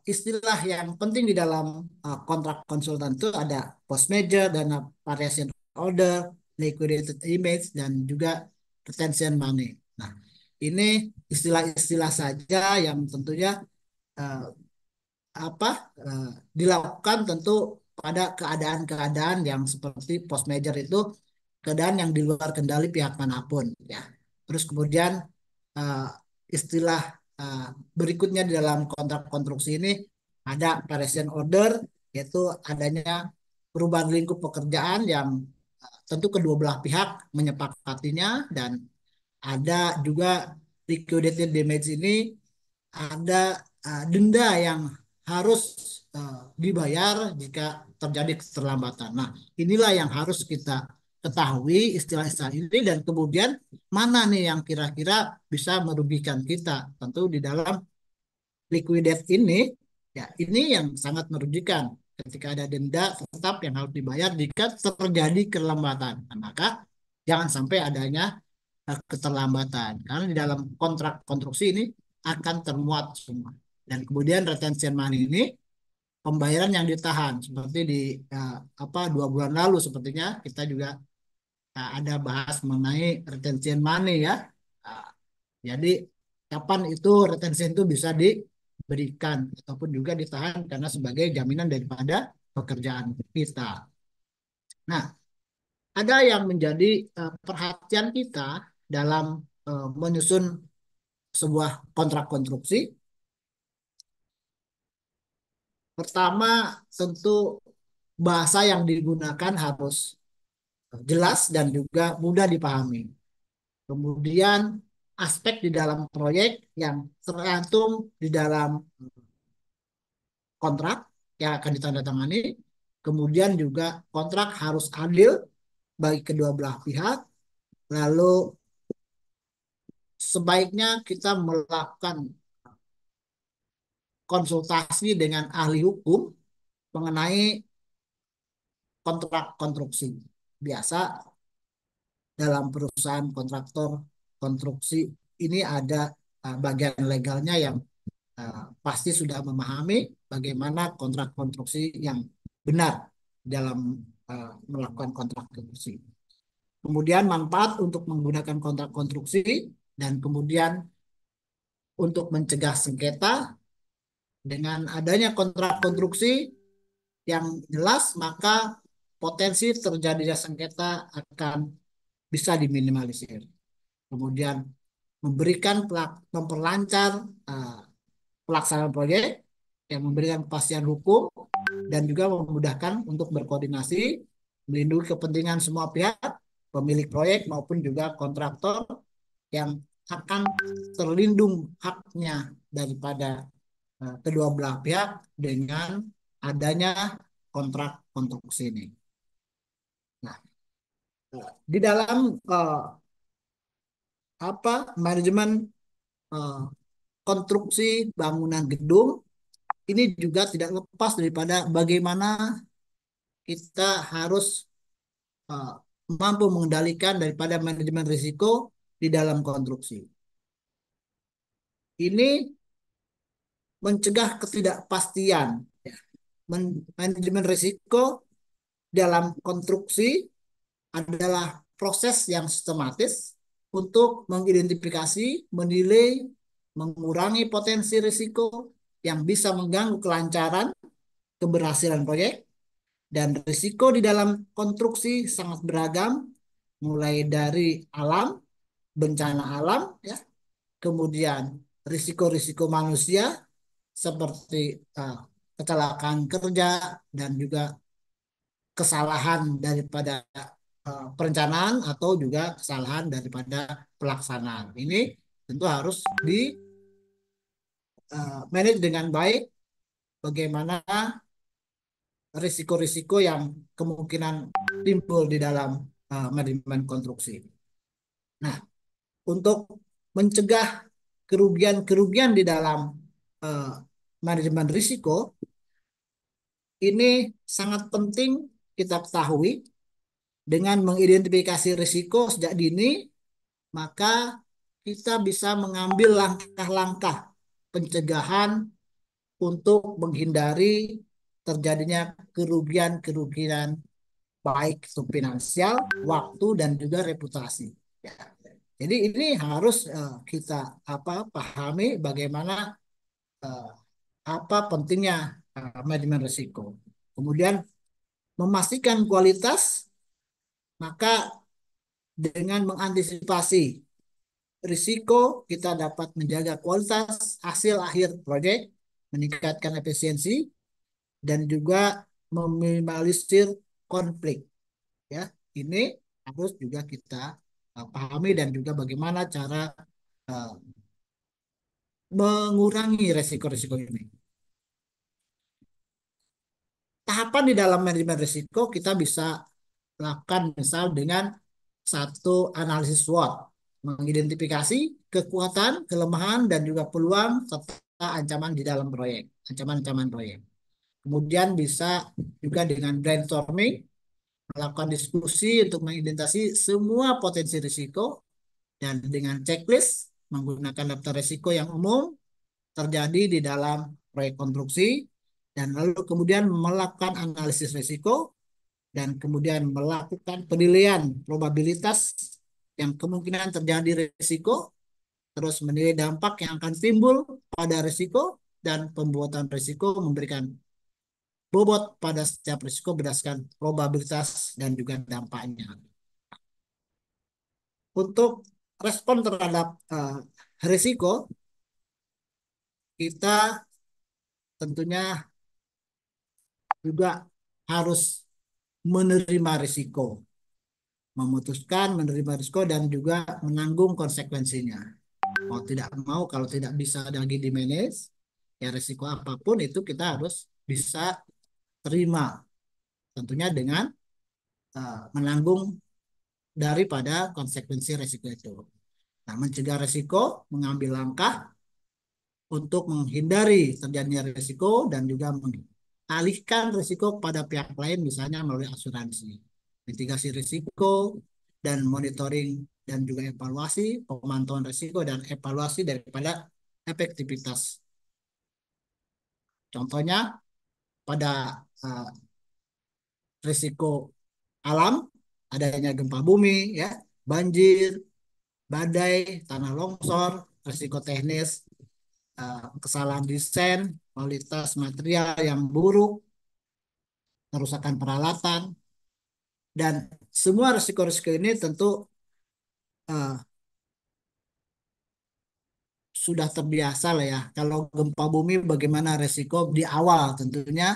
istilah yang penting di dalam kontrak konsultan itu ada post major, dana variation order, liquidated image, dan juga retention money. Nah, ini istilah-istilah saja yang tentunya uh, dilakukan tentu pada keadaan-keadaan yang seperti post major itu keadaan yang di luar kendali pihak manapun ya. Terus kemudian uh, istilah uh, berikutnya di dalam kontrak konstruksi ini ada variation order, yaitu adanya perubahan lingkup pekerjaan yang tentu kedua belah pihak menyepakatinya, dan ada juga liquidated damage ini ada denda yang harus dibayar jika terjadi keterlambatan. Nah, inilah yang harus kita ketahui istilah-istilah ini, dan kemudian mana nih yang kira-kira bisa merugikan kita. Tentu di dalam liquidate ini, ya ini yang sangat merugikan. Ketika ada denda tetap yang harus dibayar jika terjadi keterlambatan. Nah, maka jangan sampai adanya keterlambatan. Karena di dalam kontrak konstruksi ini akan termuat semua. Dan kemudian retention money ini pembayaran yang ditahan seperti di 2 bulan lalu sepertinya kita juga ada bahas mengenai retention money ya. Uh, jadi kapan itu retention itu bisa diberikan ataupun juga ditahan karena sebagai jaminan daripada pekerjaan kita. Nah, ada yang menjadi perhatian kita dalam menyusun sebuah kontrak konstruksi. Pertama, tentu bahasa yang digunakan harus jelas dan juga mudah dipahami. Kemudian aspek di dalam proyek yang tercantum di dalam kontrak yang akan ditandatangani. Kemudian juga kontrak harus adil bagi kedua belah pihak. Lalu sebaiknya kita melakukan konsultasi dengan ahli hukum mengenai kontrak konstruksi. Biasa dalam perusahaan kontraktor konstruksi ini ada bagian legalnya yang pasti sudah memahami bagaimana kontrak konstruksi yang benar dalam melakukan kontrak konstruksi. Kemudian manfaat untuk menggunakan kontrak konstruksi dan kemudian untuk mencegah sengketa dengan adanya kontrak konstruksi yang jelas maka potensi terjadinya sengketa akan bisa diminimalisir. Kemudian memperlancar pelaksanaan proyek yang memberikan kepastian hukum dan juga memudahkan untuk berkoordinasi, melindungi kepentingan semua pihak, pemilik proyek maupun juga kontraktor yang akan terlindung haknya daripada kedua belah pihak dengan adanya kontrak konstruksi ini. Nah, di dalam manajemen uh, konstruksi bangunan gedung ini juga tidak lepas daripada bagaimana kita harus uh, mampu mengendalikan daripada manajemen risiko di dalam konstruksi. Ini mencegah ketidakpastian. Manajemen risiko dalam konstruksi adalah proses yang sistematis untuk mengidentifikasi, menilai, mengurangi potensi risiko yang bisa mengganggu kelancaran keberhasilan proyek. Dan risiko di dalam konstruksi sangat beragam, mulai dari alam, bencana alam, ya, kemudian risiko-risiko manusia seperti kecelakaan kerja dan juga kesalahan daripada perencanaan atau juga kesalahan daripada pelaksanaan. Ini tentu harus di manage dengan baik bagaimana risiko-risiko yang kemungkinan timbul di dalam manajemen konstruksi. Nah, untuk mencegah kerugian-kerugian di dalam manajemen risiko, ini sangat penting kita ketahui dengan mengidentifikasi risiko sejak dini, maka kita bisa mengambil langkah-langkah pencegahan untuk menghindari terjadinya kerugian-kerugian baik itu finansial, waktu, dan juga reputasi. Ya. Jadi ini harus kita pahami bagaimana apa pentingnya manajemen risiko. Kemudian memastikan kualitas, maka dengan mengantisipasi risiko kita dapat menjaga kualitas hasil akhir proyek, meningkatkan efisiensi, dan juga meminimalisir konflik. Ya, ini harus juga kita pahami dan juga bagaimana cara mengurangi resiko-resiko ini. Tahapan di dalam manajemen risiko kita bisa lakukan misal dengan satu analisis SWOT, mengidentifikasi kekuatan, kelemahan, dan juga peluang serta ancaman di dalam proyek, ancaman-ancaman proyek. Kemudian bisa juga dengan brainstorming, melakukan diskusi untuk mengidentifikasi semua potensi risiko, dan dengan checklist menggunakan daftar risiko yang umum terjadi di dalam proyek konstruksi, dan lalu kemudian melakukan analisis risiko, dan kemudian melakukan penilaian probabilitas yang kemungkinan terjadi risiko, terus menilai dampak yang akan timbul pada risiko, dan pembuatan risiko memberikan bobot pada setiap risiko berdasarkan probabilitas dan juga dampaknya. Untuk respon terhadap risiko, kita tentunya juga harus menerima risiko. memutuskan menerima risiko dan juga menanggung konsekuensinya. Mau tidak mau, kalau tidak bisa lagi di manage, ya risiko apapun itu kita harus bisa terima, tentunya dengan menanggung daripada konsekuensi risiko itu. Nah, mencegah risiko, mengambil langkah untuk menghindari terjadinya risiko dan juga mengalihkan risiko kepada pihak lain, misalnya melalui asuransi. Mitigasi risiko dan monitoring dan juga evaluasi, pemantauan risiko dan evaluasi daripada efektivitas. Contohnya pada uh, risiko alam, adanya gempa bumi, ya, banjir, badai, tanah longsor, risiko teknis, kesalahan desain, kualitas material yang buruk, kerusakan peralatan, dan semua risiko-risiko ini tentu uh, sudah terbiasa lah ya. Kalau gempa bumi bagaimana resiko di awal, tentunya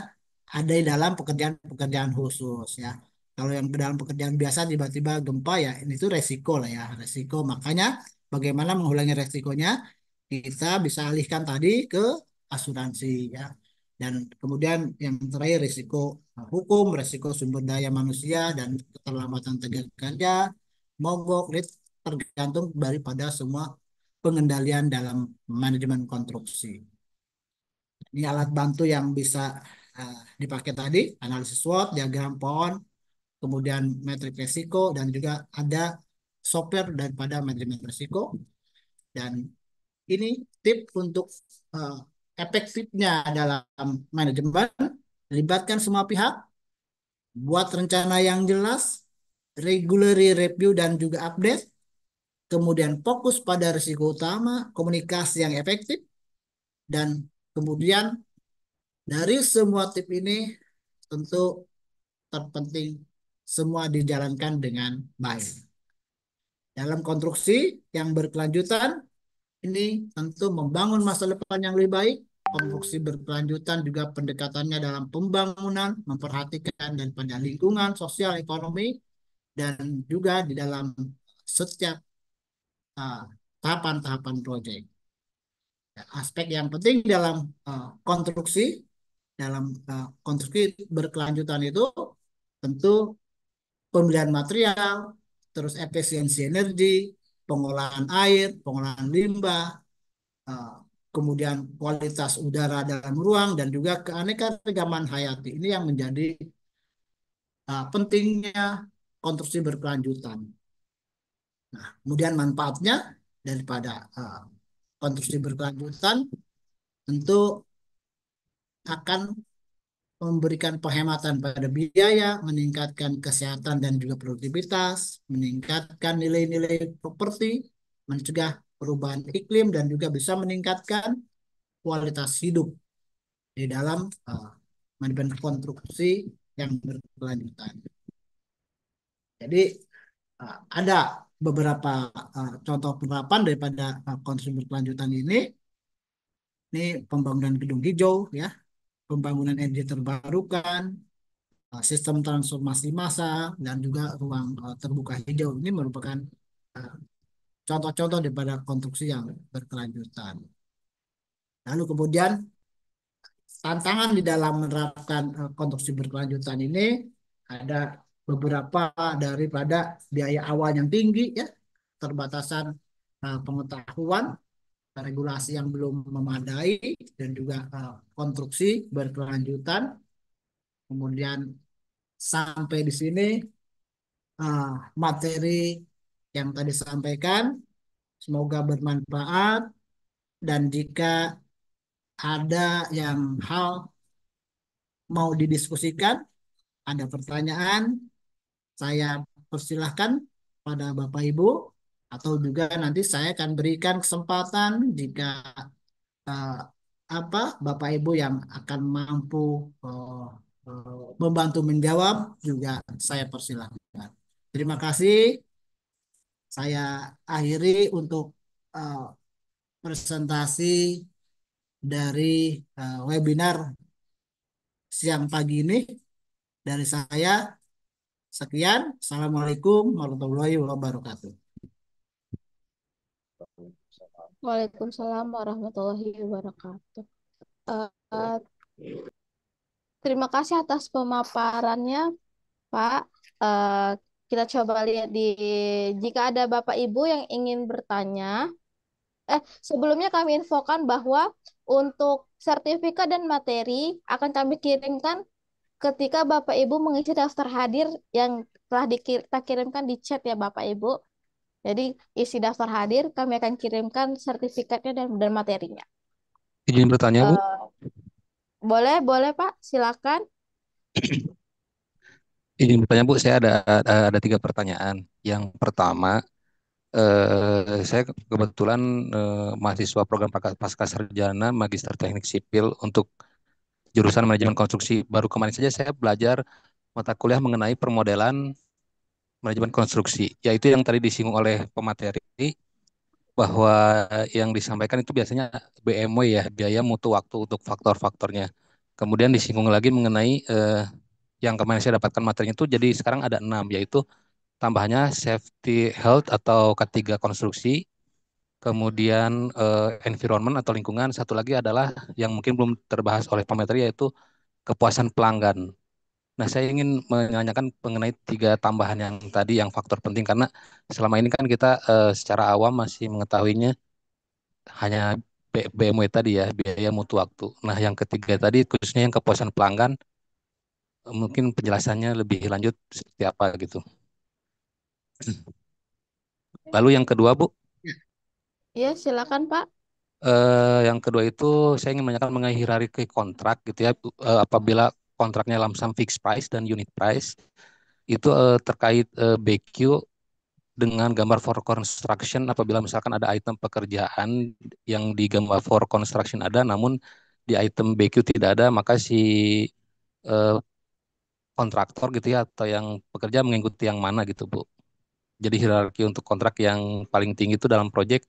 ada di dalam pekerjaan-pekerjaan khusus ya. Kalau yang dalam pekerjaan biasa tiba-tiba gempa, ya ini tuh resiko lah ya, resiko. Makanya bagaimana mengurangi resikonya, kita bisa alihkan tadi ke asuransi ya. Dan kemudian yang terakhir risiko hukum, risiko sumber daya manusia dan keterlambatan tenaga kerja, mogok, tergantung daripada semua pengendalian dalam manajemen konstruksi. Ini alat bantu yang bisa dipakai tadi, analisis SWOT, diagram PON, kemudian metrik risiko, dan juga ada software daripada manajemen risiko. Dan ini tips untuk uh, efektifnya dalam manajemen, libatkan semua pihak, buat rencana yang jelas, regularly review dan juga update, kemudian fokus pada risiko utama, komunikasi yang efektif, dan kemudian dari semua tips ini tentu terpenting semua dijalankan dengan baik. Dalam konstruksi yang berkelanjutan, ini tentu membangun masa depan yang lebih baik. Konstruksi berkelanjutan juga pendekatannya dalam pembangunan, memperhatikan dan pada lingkungan, sosial, ekonomi, dan juga di dalam setiap tahapan-tahapan proyek. Aspek yang penting dalam konstruksi berkelanjutan itu tentu pemilihan material, terus efisiensi energi, pengolahan air, pengolahan limbah, kemudian kualitas udara dalam ruang, dan juga keanekaragaman hayati. Ini yang menjadi pentingnya konstruksi berkelanjutan. Nah, kemudian manfaatnya daripada konstruksi berkelanjutan tentu akan memberikan penghematan pada biaya, meningkatkan kesehatan dan juga produktivitas, meningkatkan nilai-nilai properti, mencegah perubahan iklim, dan juga bisa meningkatkan kualitas hidup di dalam manajemen konstruksi yang berkelanjutan. Jadi ada beberapa contoh penerapan daripada konstruksi berkelanjutan ini. Ini pembangunan gedung hijau, ya, pembangunan energi terbarukan, sistem transformasi massa, dan juga ruang terbuka hijau. Ini merupakan contoh-contoh daripada konstruksi yang berkelanjutan. Lalu kemudian tantangan di dalam menerapkan konstruksi berkelanjutan ini ada beberapa daripada biaya awal yang tinggi, ya, keterbatasan pengetahuan, regulasi yang belum memadai, dan juga konstruksi berkelanjutan. Kemudian sampai di sini materi yang tadi sampaikan semoga bermanfaat, dan jika ada yang hal mau didiskusikan, ada pertanyaan, saya persilahkan pada Bapak Ibu, atau juga nanti saya akan berikan kesempatan jika Bapak Ibu yang akan mampu membantu menjawab, juga saya persilahkan. Terima kasih. Saya akhiri untuk presentasi dari webinar siang pagi ini dari saya. Sekian, Assalamualaikum warahmatullahi wabarakatuh. Waalaikumsalam warahmatullahi wabarakatuh. Eh, Terima kasih atas pemaparannya, Pak. Eh, kita coba lihat jika ada Bapak Ibu yang ingin bertanya. Sebelumnya kami infokan bahwa untuk sertifikat dan materi akan kami kirimkan ketika Bapak Ibu mengisi daftar hadir yang telah kita kirimkan di chat ya Bapak Ibu. Jadi isi daftar hadir, kami akan kirimkan sertifikatnya dan materinya. Izin bertanya, Bu. Eh, boleh, boleh Pak, silakan. Izin bertanya, Bu. Saya ada 3 pertanyaan. Yang pertama, saya kebetulan mahasiswa program pasca sarjana Magister Teknik Sipil untuk jurusan manajemen konstruksi. Baru kemarin saja saya belajar mata kuliah mengenai permodelan manajemen konstruksi, yaitu yang tadi disinggung oleh pemateri bahwa yang disampaikan itu biasanya BMW ya, biaya mutu waktu untuk faktor-faktornya. Kemudian disinggung lagi mengenai yang kemarin saya dapatkan materinya itu jadi sekarang ada 6, yaitu tambahannya safety health atau ketiga konstruksi, kemudian environment atau lingkungan, satu lagi adalah yang mungkin belum terbahas oleh pemateri yaitu kepuasan pelanggan. Nah, saya ingin menanyakan mengenai 3 tambahan yang tadi yang faktor penting karena selama ini kan kita secara awam masih mengetahuinya hanya BMW tadi ya, biaya mutu waktu. Nah, yang ketiga tadi khususnya yang kepuasan pelanggan, mungkin penjelasannya lebih lanjut seperti apa gitu. Lalu yang kedua, Bu, Ya, silakan Pak. yang kedua itu saya ingin menanyakan mengenai hierarki kontrak gitu ya. Apabila kontraknya lump sum fixed price dan unit price, itu terkait BQ dengan gambar for construction apabila misalkan ada item pekerjaan yang di gambar for construction ada, namun di item BQ tidak ada, maka si eh, kontraktor gitu ya atau yang pekerja mengikuti yang mana gitu, Bu. Jadi hierarki untuk kontrak yang paling tinggi itu dalam proyek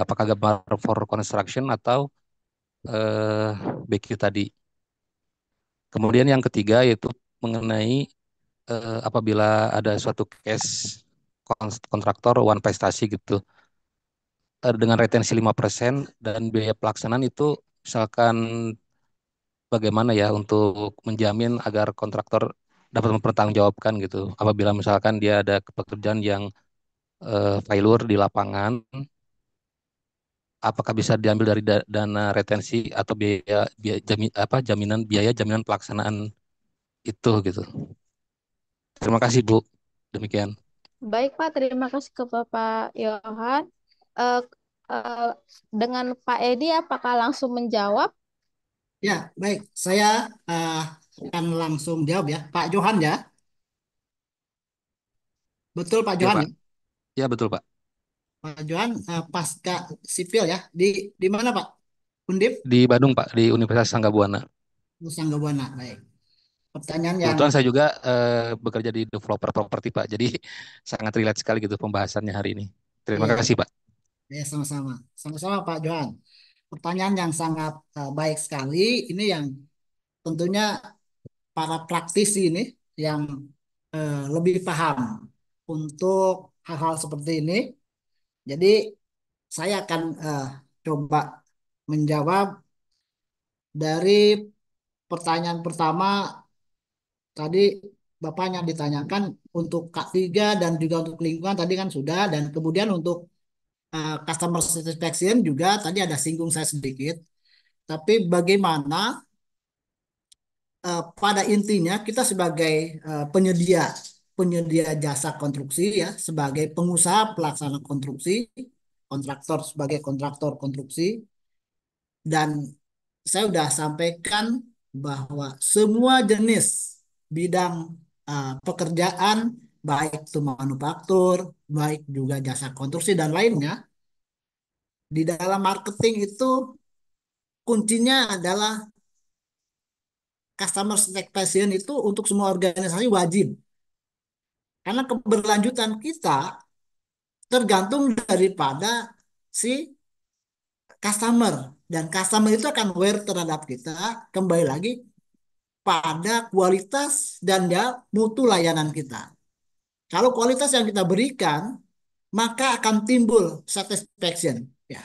apakah gambar for construction atau eh, BQ tadi. Kemudian yang ketiga yaitu mengenai apabila ada suatu case kontraktor one prestasi gitu dengan retensi 5% dan biaya pelaksanaan itu misalkan bagaimana ya untuk menjamin agar kontraktor dapat mempertanggungjawabkan gitu apabila misalkan dia ada pekerjaan yang failure di lapangan, apakah bisa diambil dari dana retensi atau jaminan biaya jaminan pelaksanaan itu gitu. Terima kasih, Bu. Demikian. Baik Pak, terima kasih ke Bapak Yohan. Eh, eh, dengan Pak Edi, apakah langsung menjawab? Ya, baik. Saya eh, akan langsung jawab ya. Pak Johan ya. Betul Pak Ya, Johan Pak. ya. Ya, betul, Pak. Pak Johan pasca sipil ya. Di mana Pak? Undip? Di Bandung, Pak, di Universitas Sanggabuana. Nusangga Buana. Baik. Pertanyaan yang Kebetulan saya juga bekerja di developer properti, Pak. Jadi sangat relate sekali gitu pembahasannya hari ini. Terima iya, kasih, Pak. ya sama-sama. Sama-sama Pak Johan. Pertanyaan yang sangat baik sekali. Ini yang tentunya para praktisi ini yang lebih paham untuk hal-hal seperti ini. Jadi saya akan coba menjawab dari pertanyaan pertama tadi Bapaknya ditanyakan untuk K3 dan juga untuk lingkungan tadi kan sudah dan kemudian untuk customer satisfaction juga tadi ada singgung saya sedikit. Tapi bagaimana pada intinya kita sebagai penyedia penyedia jasa konstruksi ya sebagai pengusaha pelaksana konstruksi kontraktor sebagai kontraktor konstruksi dan saya sudah sampaikan bahwa semua jenis bidang pekerjaan baik itu manufaktur baik juga jasa konstruksi dan lainnya di dalam marketing itu kuncinya adalah customer satisfaction itu untuk semua organisasi wajib. Karena keberlanjutan kita tergantung daripada si customer. Dan customer itu akan aware terhadap kita. Kembali lagi, pada kualitas dan ya mutu layanan kita. Kalau kualitas yang kita berikan, maka akan timbul satisfaction. Ya,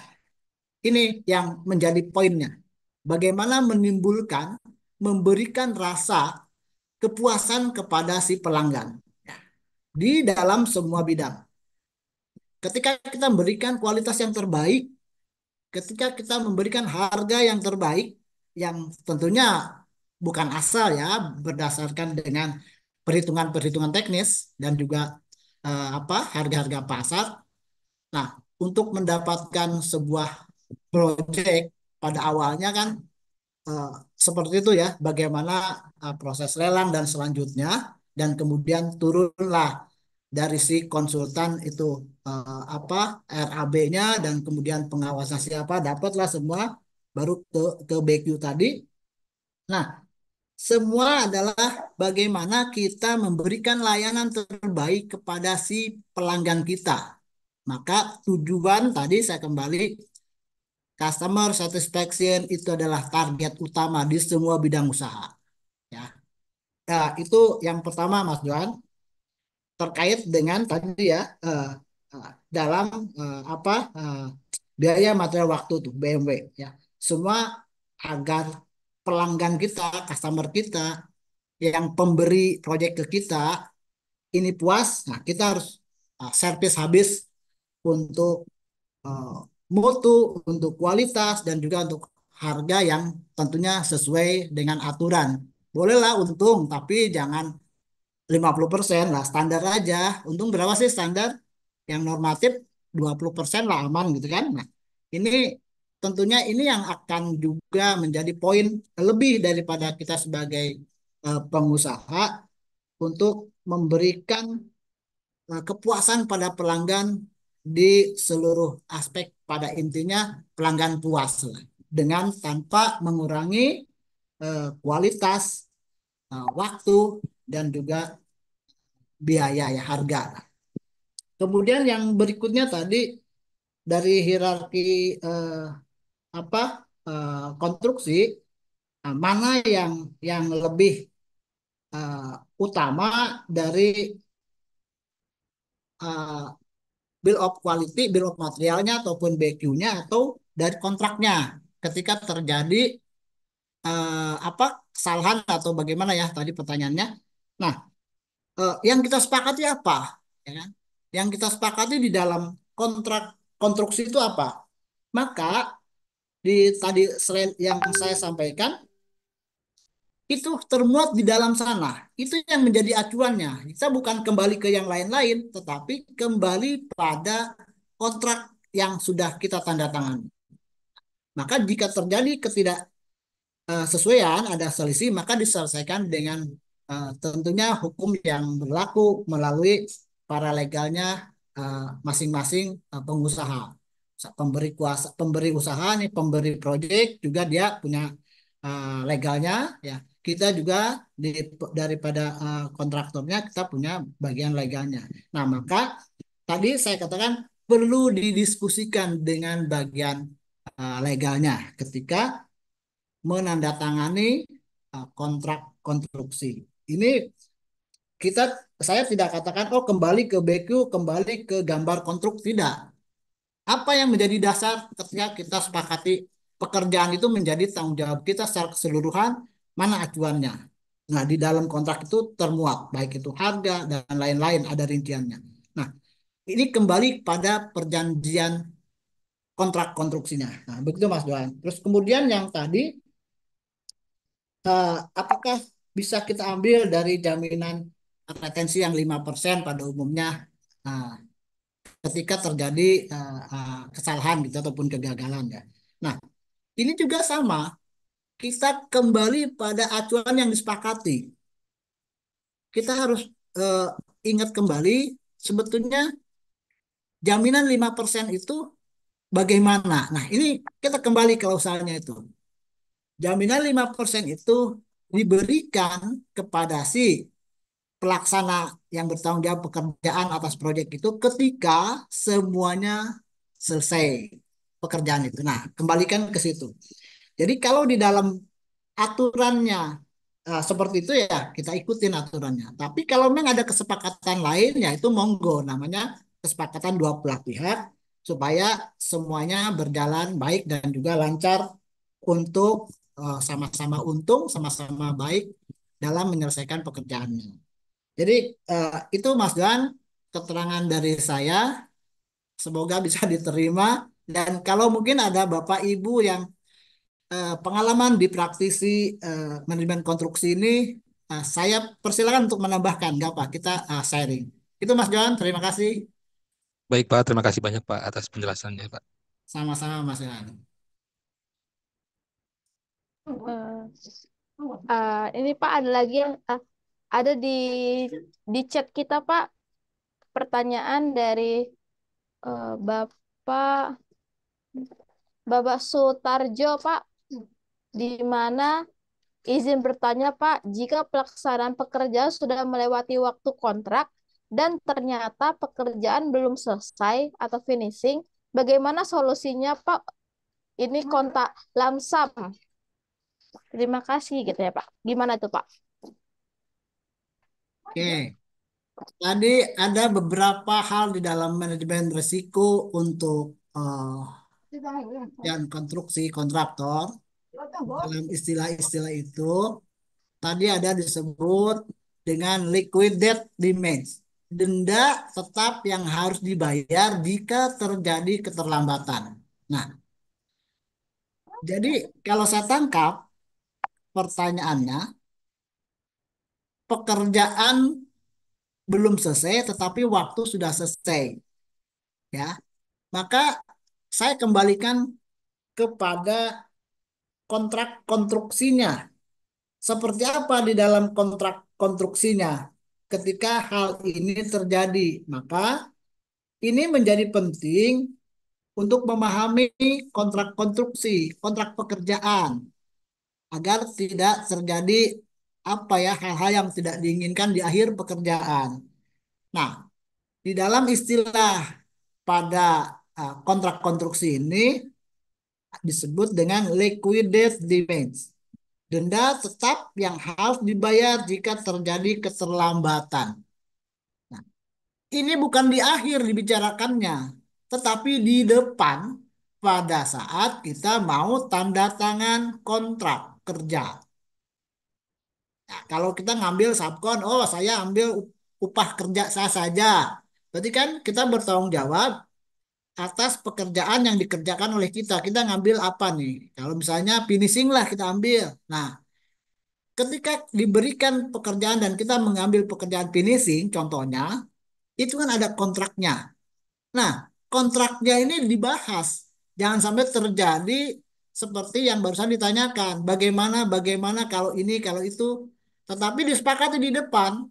ini yang menjadi poinnya. Bagaimana menimbulkan, memberikan rasa kepuasan kepada si pelanggan, ya, di dalam semua bidang. Ketika kita memberikan kualitas yang terbaik, ketika kita memberikan harga yang terbaik, yang tentunya bukan asal ya, berdasarkan dengan perhitungan-perhitungan teknis dan juga harga-harga pasar. Nah, untuk mendapatkan sebuah proyek pada awalnya kan eh, seperti itu ya, bagaimana proses lelang dan selanjutnya, dan kemudian turunlah dari si konsultan itu RAB-nya dan kemudian pengawasnya siapa, dapatlah semua baru ke BQ tadi. Nah, semua adalah bagaimana kita memberikan layanan terbaik kepada si pelanggan kita. Maka tujuan tadi saya kembali, customer satisfaction itu adalah target utama di semua bidang usaha. Ya, nah, itu yang pertama, Mas Johan, terkait dengan tadi ya dalam apa biaya material waktu tuh BMW ya. Semua agar pelanggan kita, customer kita, yang pemberi proyek ke kita ini puas. Nah, kita harus servis habis untuk eh, mutu, untuk kualitas, dan juga untuk harga yang tentunya sesuai dengan aturan. Bolehlah untung, tapi jangan 50% lah, standar aja. Untung berapa sih standar? Yang normatif 20% lah aman gitu kan. Nah, ini tentunya ini yang akan juga menjadi poin lebih daripada kita sebagai pengusaha untuk memberikan kepuasan pada pelanggan di seluruh aspek, pada intinya pelanggan puas lah. Dengan tanpa mengurangi kualitas, waktu, dan juga biaya ya, harga. Kemudian yang berikutnya tadi dari hierarki eh, apa konstruksi, mana yang lebih utama dari eh, bill of quality, bill of materialnya ataupun BQ-nya, atau dari kontraknya ketika terjadi kesalahan atau bagaimana ya tadi pertanyaannya. Nah, yang kita sepakati apa? Ya kan? Yang kita sepakati di dalam kontrak konstruksi itu apa? Maka di tadi selain yang saya sampaikan itu termuat di dalam sana. Itu yang menjadi acuannya. Kita bukan kembali ke yang lain-lain, tetapi kembali pada kontrak yang sudah kita tanda tangani. Maka jika terjadi ketidaksesuaian, ada selisih, maka diselesaikan dengan tentunya hukum yang berlaku melalui para legalnya masing-masing pengusaha. Pemberi kuasa, pemberi usaha nih, pemberi proyek juga dia punya legalnya ya. Kita juga daripada kontraktornya kita punya bagian legalnya. Nah, maka tadi saya katakan perlu didiskusikan dengan bagian legalnya ketika menandatangani kontrak konstruksi. Ini kita saya tidak katakan oh kembali ke BQ, kembali ke gambar konstruk, tidak. Apa yang menjadi dasar ketika kita sepakati pekerjaan itu menjadi tanggung jawab kita secara keseluruhan, mana acuannya. Nah, di dalam kontrak itu termuat, baik itu harga dan lain-lain, ada rinciannya. Nah, ini kembali pada perjanjian kontrak konstruksinya. Nah, begitu Mas Doan. Terus kemudian yang tadi, apakah bisa kita ambil dari jaminan retensi yang 5% pada umumnya ketika terjadi kesalahan gitu ataupun kegagalan ya. Nah, ini juga sama. Kita kembali pada acuan yang disepakati. Kita harus ingat kembali sebetulnya jaminan 5% itu bagaimana. Nah, ini kita kembali ke usahanya itu. Jaminan 5% itu diberikan kepada si pelaksana yang bertanggung jawab pekerjaan atas proyek itu ketika semuanya selesai pekerjaan itu. Nah, kembalikan ke situ. Jadi kalau di dalam aturannya seperti itu ya kita ikutin aturannya. Tapi kalau memang ada kesepakatan lain ya itu monggo, namanya kesepakatan dua belah pihak supaya semuanya berjalan baik dan juga lancar untuk sama-sama untung, sama-sama baik dalam menyelesaikan pekerjaannya. Jadi itu Mas Dan keterangan dari saya, semoga bisa diterima. Dan kalau mungkin ada Bapak Ibu yang pengalaman di praktisi manajemen konstruksi ini, saya persilakan untuk menambahkan, nggak apa, kita sharing. Itu Mas Johan, terima kasih. Baik Pak, terima kasih banyak Pak atas penjelasannya Pak. Sama-sama Mas Johan. Ini Pak ada lagi yang ada di chat kita Pak, pertanyaan dari Bapak Bapak Sutarjo Pak, di mana izin bertanya Pak, jika pelaksanaan pekerjaan sudah melewati waktu kontrak dan ternyata pekerjaan belum selesai atau finishing, bagaimana solusinya Pak? Ini kontak lamsam. Terima kasih gitu ya Pak. Gimana tuh Pak? Oke, tadi ada beberapa hal di dalam manajemen risiko untuk yang konstruksi kontraktor. Dalam istilah-istilah itu, tadi ada disebut dengan liquidated damage. Denda tetap yang harus dibayar jika terjadi keterlambatan. Nah, jadi kalau saya tangkap pertanyaannya, pekerjaan belum selesai tetapi waktu sudah selesai, ya. Maka saya kembalikan kepada kontrak konstruksinya. Seperti apa di dalam kontrak konstruksinya ketika hal ini terjadi? Maka ini menjadi penting untuk memahami kontrak konstruksi, kontrak pekerjaan, agar tidak terjadi apa ya hal-hal yang tidak diinginkan di akhir pekerjaan. Nah, di dalam istilah pada kontrak konstruksi ini disebut dengan liquidated damage. Denda tetap yang harus dibayar jika terjadi keterlambatan. Nah, ini bukan di akhir dibicarakannya, tetapi di depan pada saat kita mau tanda tangan kontrak kerja. Nah, kalau kita ngambil subkon, oh saya ambil upah kerja saya saja. Berarti kan kita bertanggung jawab atas pekerjaan yang dikerjakan oleh kita. Kita ngambil apa nih? Kalau misalnya finishing lah kita ambil. Nah, ketika diberikan pekerjaan dan kita mengambil pekerjaan finishing, contohnya, itu kan ada kontraknya. Nah, kontraknya ini dibahas. Jangan sampai terjadi seperti yang barusan ditanyakan. Bagaimana kalau ini, kalau itu. Tetapi disepakati di depan.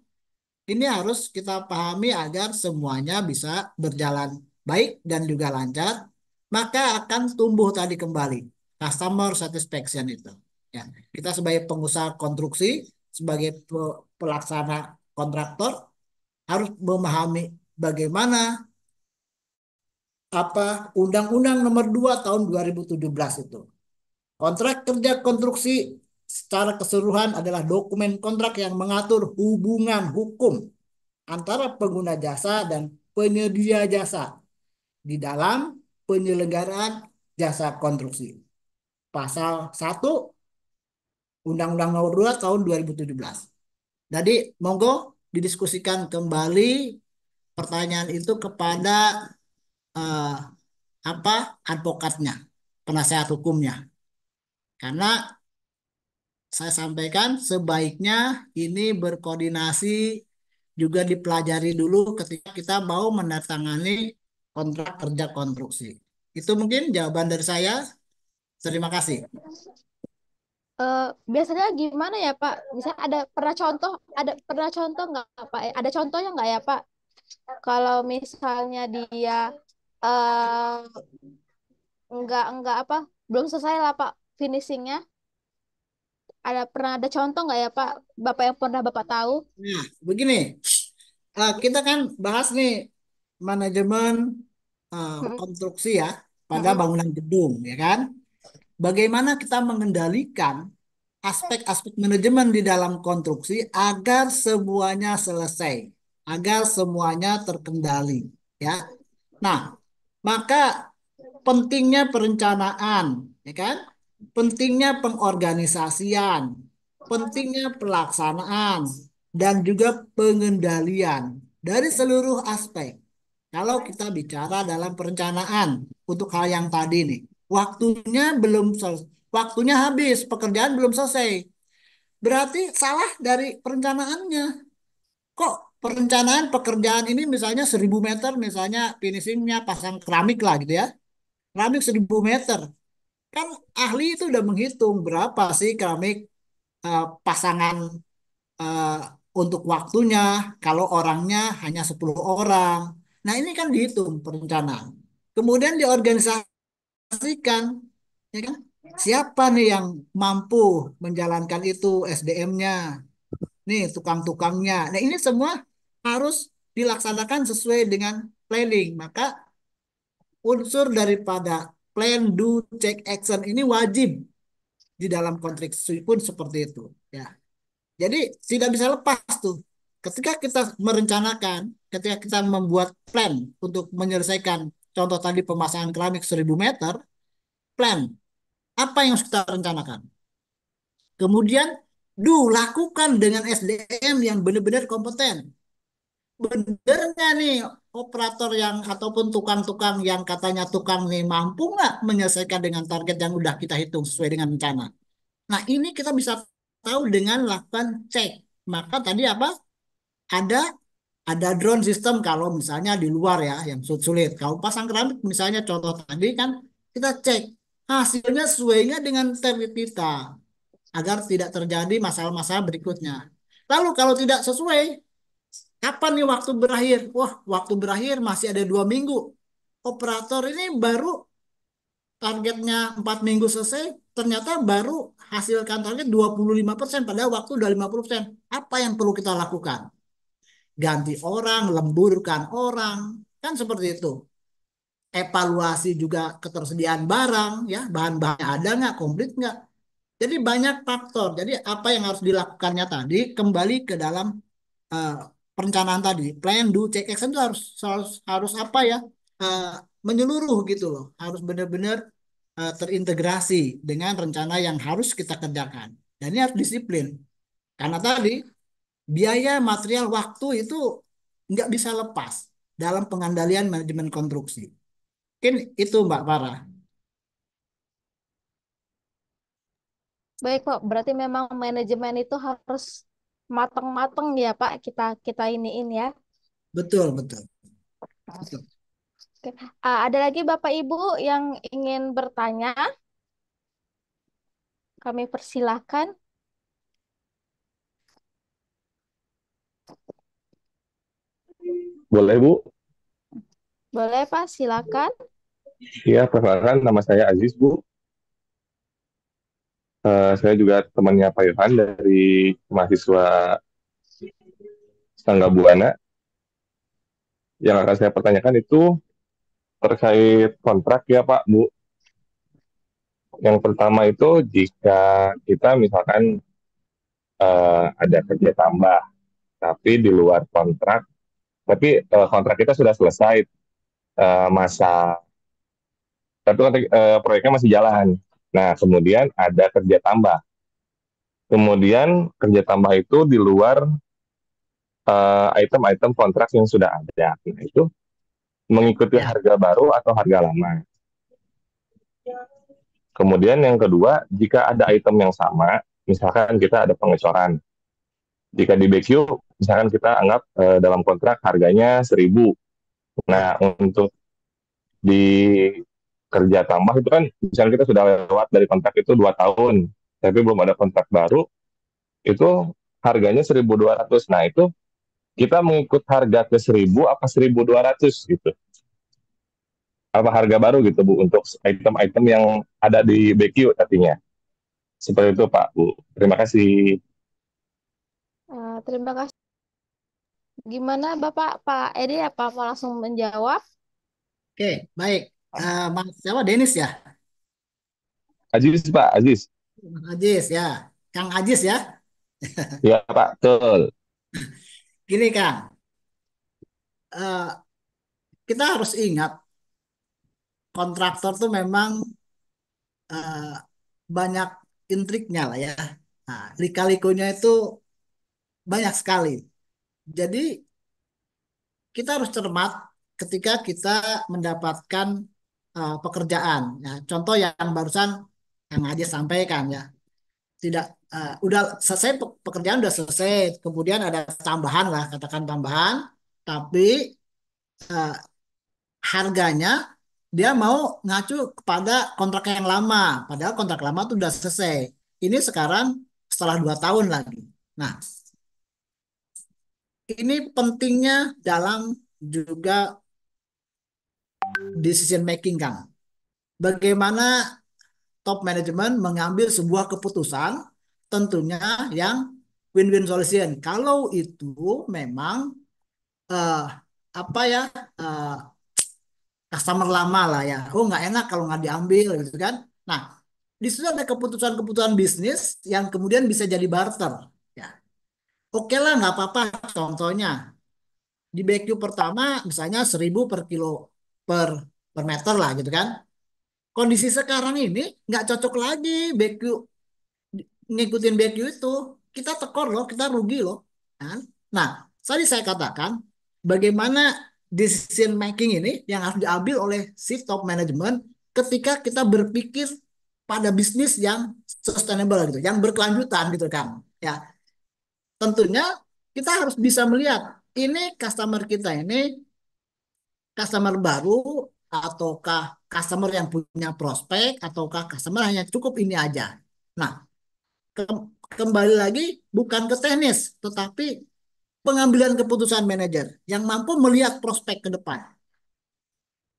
Ini harus kita pahami agar semuanya bisa berjalan baik dan juga lancar. Maka akan tumbuh tadi kembali. Customer satisfaction itu. Ya, kita sebagai pengusaha konstruksi, sebagai pelaksana kontraktor, harus memahami bagaimana apa Undang-Undang Nomor 2 Tahun 2017 itu. Kontrak kerja konstruksi secara keseluruhan adalah dokumen kontrak yang mengatur hubungan hukum antara pengguna jasa dan penyedia jasa di dalam penyelenggaraan jasa konstruksi. Pasal 1 Undang-Undang Nomor 2 Tahun 2017. Jadi monggo didiskusikan kembali pertanyaan itu kepada eh, apa advokatnya, penasehat hukumnya. Karena saya sampaikan sebaiknya ini berkoordinasi juga dipelajari dulu ketika kita mau menandatangani kontrak kerja konstruksi. Itu mungkin jawaban dari saya. Terima kasih. Biasanya gimana ya Pak? Bisa pernah contoh nggak Pak? Ada contohnya nggak ya Pak? Kalau misalnya dia eh nggak apa, belum selesai lah Pak finishingnya. Pernah ada contoh nggak ya Pak? Bapak yang pernah Bapak tahu? Nah, begini, kita kan bahas nih manajemen Mm-mm. konstruksi ya pada Mm-mm. bangunan gedung, ya kan? Bagaimana kita mengendalikan aspek-aspek manajemen di dalam konstruksi agar semuanya selesai, agar semuanya terkendali, ya. Nah, maka pentingnya perencanaan, ya kan? Pentingnya pengorganisasian, pentingnya pelaksanaan, dan juga pengendalian dari seluruh aspek. Kalau kita bicara dalam perencanaan untuk hal yang tadi nih, waktunya belum selesai, waktunya habis, pekerjaan belum selesai. Berarti salah dari perencanaannya. Kok perencanaan pekerjaan ini misalnya 1.000 meter, misalnya finishingnya pasang keramik lah gitu ya. Keramik 1.000 meter. Kan ahli itu udah menghitung berapa sih keramik pasangan eh, untuk waktunya kalau orangnya hanya 10 orang. Nah, ini kan dihitung perencanaan. Kemudian diorganisasikan, ya kan? Siapa nih yang mampu menjalankan itu SDM-nya, nih tukang-tukangnya. Nah, ini semua harus dilaksanakan sesuai dengan planning. Maka unsur daripada plan, do, check, action ini wajib di dalam konteks pun seperti itu. Ya, jadi tidak bisa lepas tuh. Ketika kita merencanakan, ketika kita membuat plan untuk menyelesaikan contoh tadi pemasangan keramik 1.000 meter, plan apa yang harus kita rencanakan. Kemudian lakukan dengan SDM yang benar-benar kompeten. Bener nggak nih operator yang ataupun tukang-tukang yang katanya tukang nih mampu nggak menyelesaikan dengan target yang udah kita hitung sesuai dengan rencana. Nah, ini kita bisa tahu dengan lakukan cek. Maka tadi apa? Ada ada drone system kalau misalnya di luar ya yang sulit. Kalau pasang keramik misalnya contoh tadi kan kita cek hasilnya sesuai nggak dengan target kita agar tidak terjadi masalah-masalah berikutnya. Lalu kalau tidak sesuai, kapan nih waktu berakhir? Wah, waktu berakhir masih ada 2 minggu. Operator ini baru targetnya 4 minggu selesai, ternyata baru hasilkan target 25%, padahal waktu udah 50%. Apa yang perlu kita lakukan? Ganti orang, lemburkan orang, kan seperti itu. Evaluasi juga ketersediaan barang, ya bahan-bahannya ada nggak, komplit nggak. Jadi banyak faktor. Jadi apa yang harus dilakukannya tadi kembali ke dalam eh, perencanaan tadi. Plan, do, check, action itu harus harus apa ya? eh, Menyeluruh gitu loh. Harus benar-benar terintegrasi dengan rencana yang harus kita kerjakan. Dan ini harus disiplin. Karena tadi biaya, material, waktu itu nggak bisa lepas dalam pengendalian manajemen konstruksi. Mungkin itu Mbak Farah. Baik Pak, berarti memang manajemen itu harus matang-matang ya Pak, kita kita iniin ya. Betul, betul, betul. Oke. Ada lagi Bapak Ibu yang ingin bertanya, kami persilahkan. Boleh, Bu? Boleh Pak, silakan. Iya, perkenalkan nama saya Aziz, Bu. Saya juga temannya Pak Yohan dari mahasiswa Sangga Buana. Yang akan saya pertanyakan itu terkait kontrak ya, Pak, Bu. Yang pertama itu jika kita misalkan ada kerja tambah, tapi di luar kontrak, tapi kontrak kita sudah selesai masa, tapi proyeknya masih jalan. Nah, kemudian ada kerja tambah. Kemudian kerja tambah itu di luar item-item kontrak yang sudah ada. Nah, itu mengikuti Ya, harga baru atau harga lama. Kemudian yang kedua, jika ada item yang sama, misalkan kita ada pengecoran. Jika di BQ, misalkan kita anggap dalam kontrak harganya 1.000. Nah, untuk di kerja tambah itu kan, misalkan kita sudah lewat dari kontrak itu 2 tahun, tapi belum ada kontrak baru, itu harganya 1.200. Nah, itu kita mengikut harga ke 1.000 apa 1.200 gitu. Apa harga baru gitu Bu untuk item-item yang ada di BQ tadinya. Seperti itu Pak Bu. Terima kasih. Terima kasih. Gimana Bapak, Pak Edi, apa mau langsung menjawab? oke, baik. Mas siapa Denis ya? Aziz Pak, Aziz. Mas Ajis ya. Kang Ajis ya. Ya Pak, betul. Gini Kang, eh, kita harus ingat kontraktor tuh memang eh, banyak intriknya lah ya. Nah, lika-likunya itu banyak sekali. Jadi kita harus cermat ketika kita mendapatkan pekerjaan. Ya, contoh yang barusan yang Adi sampaikan ya, tidak udah selesai pekerjaan udah selesai, kemudian ada tambahan lah, katakan tambahan, tapi eh, harganya dia mau ngacu kepada kontrak yang lama, padahal kontrak lama tuh udah selesai. Ini sekarang setelah 2 tahun lagi. Nah, ini pentingnya dalam juga decision making, Kang. Bagaimana top management mengambil sebuah keputusan tentunya yang win-win solution. Kalau itu memang eh, apa ya eh, customer lama lah ya. Oh nggak enak kalau nggak diambil gitu kan. Nah di situ ada keputusan-keputusan bisnis yang kemudian bisa jadi barter. Ya, oke lah nggak apa-apa. Contohnya di BQ pertama misalnya 1.000 per kilo per per meter lah gitu kan. Kondisi sekarang ini nggak cocok lagi BQ ngikutin BQ itu. Kita tekor loh, kita rugi loh. Kan? Nah, tadi saya katakan bagaimana decision making ini yang harus diambil oleh si top management ketika kita berpikir pada bisnis yang sustainable gitu, yang berkelanjutan gitu kan. Ya, tentunya kita harus bisa melihat ini customer kita ini customer baru ataukah customer yang punya prospek ataukah customer hanya cukup ini aja. Nah, kembali lagi bukan ke teknis, tetapi pengambilan keputusan manajer yang mampu melihat prospek ke depan.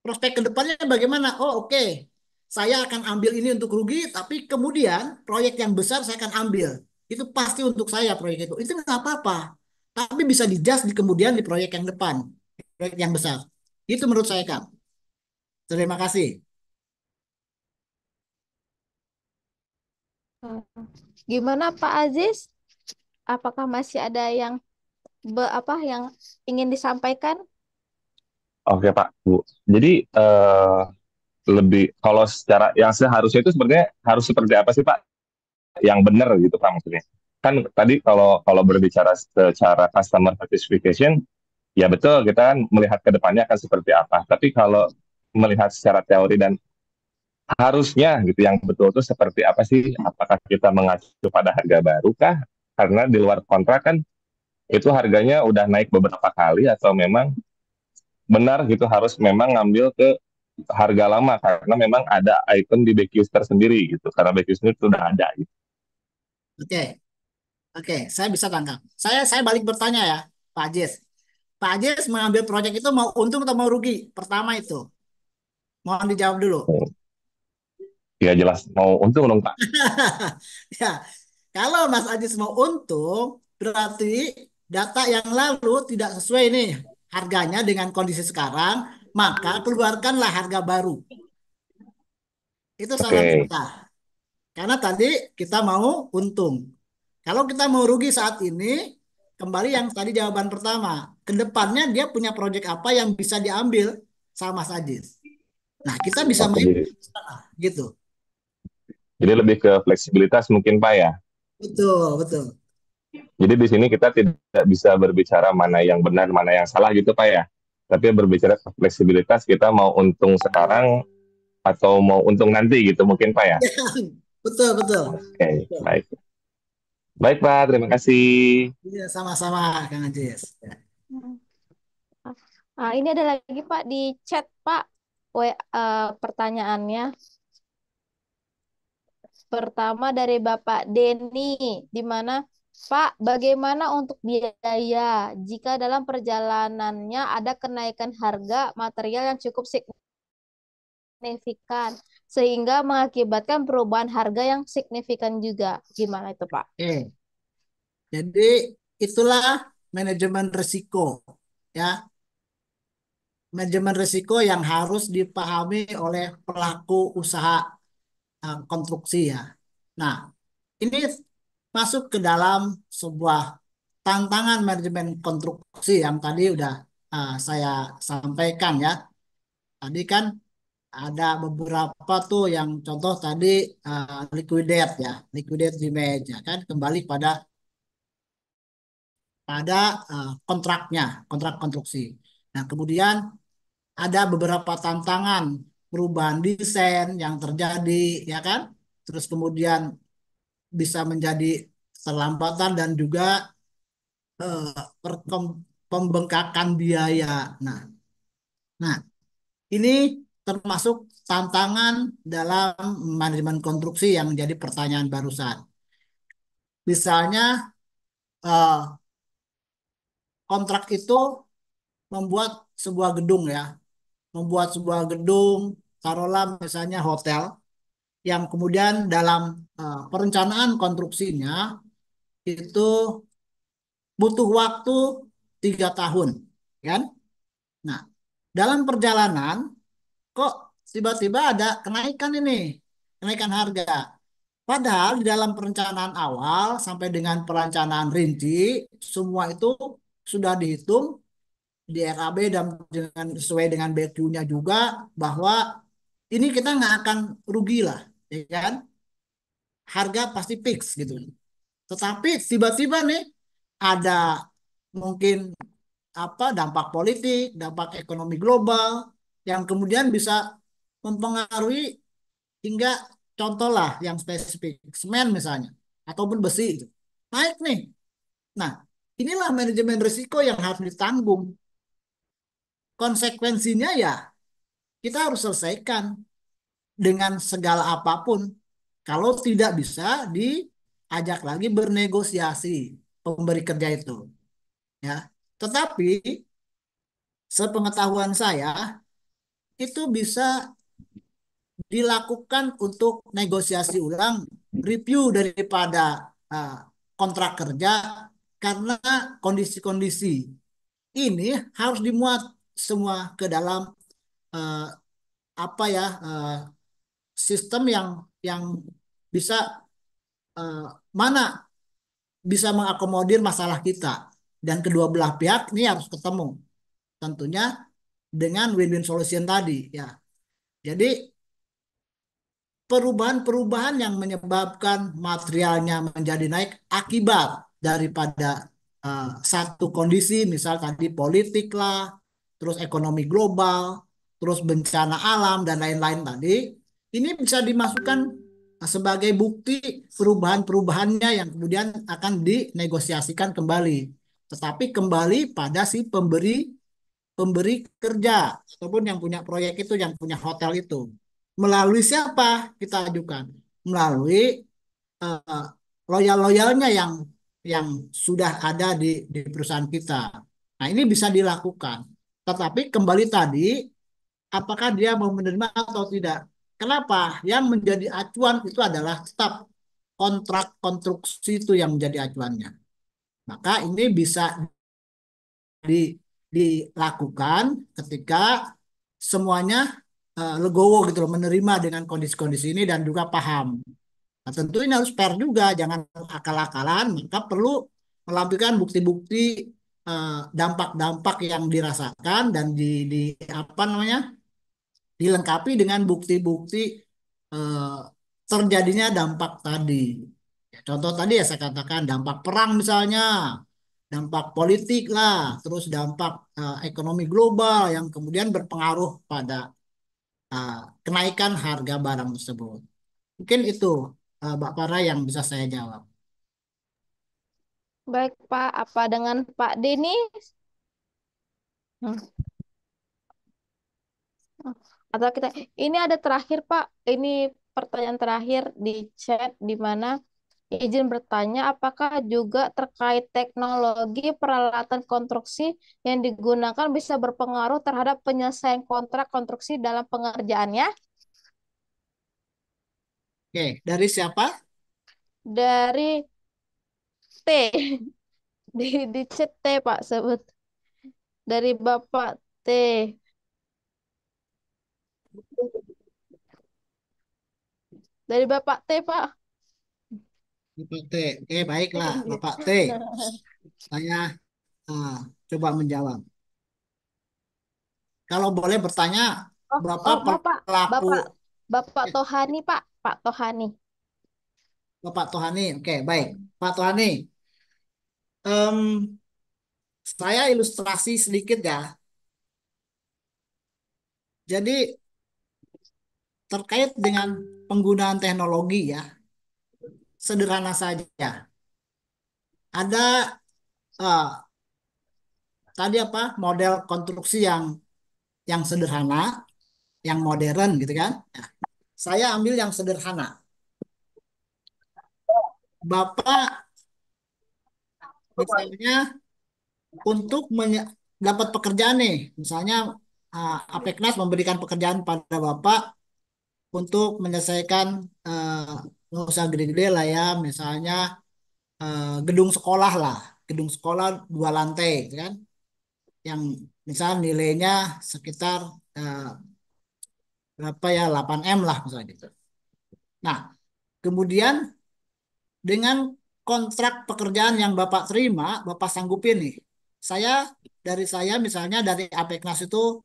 Prospek ke depannya bagaimana? Oh oke, saya akan ambil ini untuk rugi, tapi kemudian proyek yang besar saya akan ambil. Itu pasti untuk saya proyek itu. Itu nggak apa-apa. Tapi bisa di-just di kemudian di proyek yang depan, proyek yang besar. Itu menurut saya, Kang. Terima kasih. Gimana Pak Aziz? Apakah masih ada yang yang ingin disampaikan? Oke Pak, Bu. Jadi lebih kalau secara yang seharusnya itu sebenarnya harus seperti apa sih Pak? Yang benar gitu Pak maksudnya. Kan tadi kalau kalau berbicara secara customer satisfaction, ya betul kita kan melihat ke depannya akan seperti apa. Tapi kalau melihat secara teori dan harusnya gitu yang betul itu seperti apa sih? Apakah kita mengacu pada harga baru kah? Karena di luar kontrak kan itu harganya udah naik beberapa kali atau memang benar gitu harus memang ngambil ke harga lama karena memang ada item di BQ tersendiri gitu karena BQ sendiri sudah ada gitu. Oke, oke, saya bisa tangkap. Saya balik bertanya ya, Pak Ajis. Pak Ajis mengambil proyek itu mau untung atau mau rugi? Pertama itu. Mohon dijawab dulu. Ya jelas mau untung dong Pak. Ya, kalau Mas Ajis mau untung, berarti data yang lalu tidak sesuai nih harganya dengan kondisi sekarang, maka keluarkanlah harga baru. Itu saran Oke. kita. Karena tadi kita mau untung. Kalau kita mau rugi saat ini, kembali yang tadi jawaban pertama. Kedepannya dia punya proyek apa yang bisa diambil sama Mas Ajis. Nah, kita bisa Oke, main gitu. jadi lebih ke fleksibilitas mungkin Pak ya. Betul, betul. Jadi di sini kita tidak bisa berbicara mana yang benar, mana yang salah gitu Pak ya. Tapi berbicara fleksibilitas kita mau untung sekarang atau mau untung nanti gitu mungkin Pak ya. Betul, betul. Oke, Betul. baik. Baik Pak, terima kasih. Iya, sama-sama, Kang Ajis. Ya. Ini ada lagi Pak di chat Pak, pertanyaannya. Pertama dari Bapak Denny, di mana Pak, bagaimana untuk biaya jika dalam perjalanannya ada kenaikan harga material yang cukup signifikan sehingga mengakibatkan perubahan harga yang signifikan juga? Gimana itu Pak? Oke, jadi itulah manajemen risiko, ya. Manajemen risiko yang harus dipahami oleh pelaku usaha konstruksi ya. Nah, ini masuk ke dalam sebuah tantangan manajemen konstruksi yang tadi udah saya sampaikan ya. Tadi kan ada beberapa tuh yang contoh tadi liquidate ya, liquidate damage ya kan, kembali pada kontraknya, kontrak konstruksi. Nah, kemudian ada beberapa tantangan perubahan desain yang terjadi ya kan, terus kemudian bisa menjadi terlambatan dan juga eh, pembengkakan biaya. Nah, nah ini termasuk tantangan dalam manajemen konstruksi yang menjadi pertanyaan barusan. Misalnya kontrak itu membuat sebuah gedung ya, membuat sebuah gedung, taruhlah misalnya hotel, yang kemudian dalam perencanaan konstruksinya itu butuh waktu 3 tahun, kan? Nah, dalam perjalanan kok tiba-tiba ada kenaikan ini, kenaikan harga. Padahal di dalam perencanaan awal sampai dengan perencanaan rinci, semua itu sudah dihitung di RAB dan sesuai dengan BQ-nya juga bahwa ini kita nggak akan rugi lah, ya kan? Harga pasti fix gitu. Tetapi tiba-tiba nih ada mungkin dampak politik, dampak ekonomi global yang kemudian bisa mempengaruhi hingga contohlah yang spesifik semen misalnya ataupun besi itu naik nih. Nah, inilah manajemen risiko yang harus ditanggung. Konsekuensinya ya kita harus selesaikan dengan segala apapun. Kalau tidak bisa diajak lagi bernegosiasi pemberi kerja itu, ya. Tetapi sepengetahuan saya itu bisa dilakukan untuk negosiasi ulang, review daripada uh, kontrak kerja karena kondisi-kondisi ini harus dimuat semua ke dalam uh, apa ya sistem yang bisa uh, mana bisa mengakomodir masalah kita dan kedua belah pihak ini harus ketemu tentunya dengan win-win solution tadi ya. Jadi perubahan-perubahan yang menyebabkan materialnya menjadi naik akibat daripada satu kondisi, misal tadi politik lah, terus ekonomi global, terus bencana alam dan lain-lain tadi, ini bisa dimasukkan sebagai bukti perubahan-perubahannya yang kemudian akan dinegosiasikan kembali. Tetapi kembali pada si pemberi pemberi kerja ataupun yang punya proyek itu, yang punya hotel itu. Melalui siapa kita ajukan? Melalui eh, loyal-loyalnya yang sudah ada di perusahaan kita. Nah, ini bisa dilakukan. Tetapi kembali tadi, apakah dia mau menerima atau tidak? Kenapa? Yang menjadi acuan itu adalah tetap kontrak konstruksi itu yang menjadi acuannya. Maka ini bisa dilakukan ketika semuanya legowo gitu loh, menerima dengan kondisi-kondisi ini dan juga paham. Nah, tentu ini harus fair juga, jangan akal-akalan, maka perlu melampirkan bukti-bukti dampak-dampak yang dirasakan dan di apa namanya dilengkapi dengan bukti-bukti eh, terjadinya dampak tadi. Ya, contoh tadi ya saya katakan dampak perang misalnya, dampak politik lah, terus dampak ekonomi global yang kemudian berpengaruh pada uh, kenaikan harga barang tersebut. Mungkin itu Mbak Farah yang bisa saya jawab. Baik, Pak. Apa dengan Pak Denny? Hmm. Atau kita ini ada terakhir, Pak. Ini pertanyaan terakhir di chat di mana izin bertanya apakah juga terkait teknologi peralatan konstruksi yang digunakan bisa berpengaruh terhadap penyelesaian kontrak konstruksi dalam pengerjaannya? Oke, dari siapa? Dari T di chat T, Pak, sebut dari Bapak T. Dari Bapak T, Pak. Bapak T. Baiklah, Bapak T. Nah, Saya ah, coba menjawab. Kalau boleh bertanya, oh, Bapak oh, Bapak, pelaku, Bapak, Bapak eh, Tohani, Pak, Pak Tohani. Bapak Tohani. Oke, baik. Pak Tohani, em, saya ilustrasi sedikit ya. Jadi terkait dengan penggunaan teknologi ya, sederhana saja. Ada eh, tadi apa model konstruksi yang sederhana, yang modern gitu kan. Nah, saya ambil yang sederhana. Bapak misalnya untuk dapat pekerjaan nih, misalnya Apeknas memberikan pekerjaan pada Bapak untuk menyelesaikan nggak usah gede-gede lah ya, misalnya gedung sekolah lah, gedung sekolah 2 lantai, gitu kan, yang misal nilainya sekitar eh, berapa ya 8M lah misalnya gitu. Nah, kemudian dengan kontrak pekerjaan yang Bapak terima, Bapak sanggupin nih. Saya misalnya dari Apeknas itu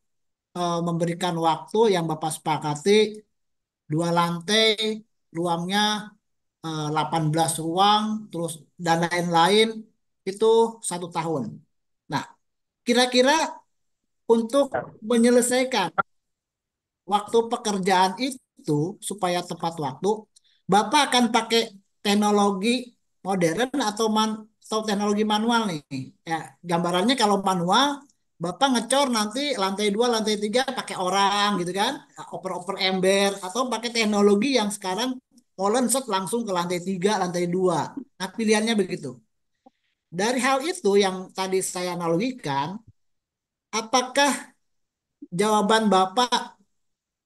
memberikan waktu yang Bapak sepakati 2 lantai, ruangnya 18 ruang, terus dan lain-lain itu 1 tahun. Nah, kira-kira untuk menyelesaikan waktu pekerjaan itu supaya tepat waktu, Bapak akan pakai teknologi modern atau teknologi manual nih. Ya, gambarannya kalau manual, Bapak ngecor nanti lantai 2, lantai 3 pakai orang gitu kan, oper-oper ember atau pakai teknologi yang sekarang molen set langsung ke lantai 3, lantai 2. Nah, pilihannya begitu. Dari hal itu yang tadi saya analogikan, apakah jawaban Bapak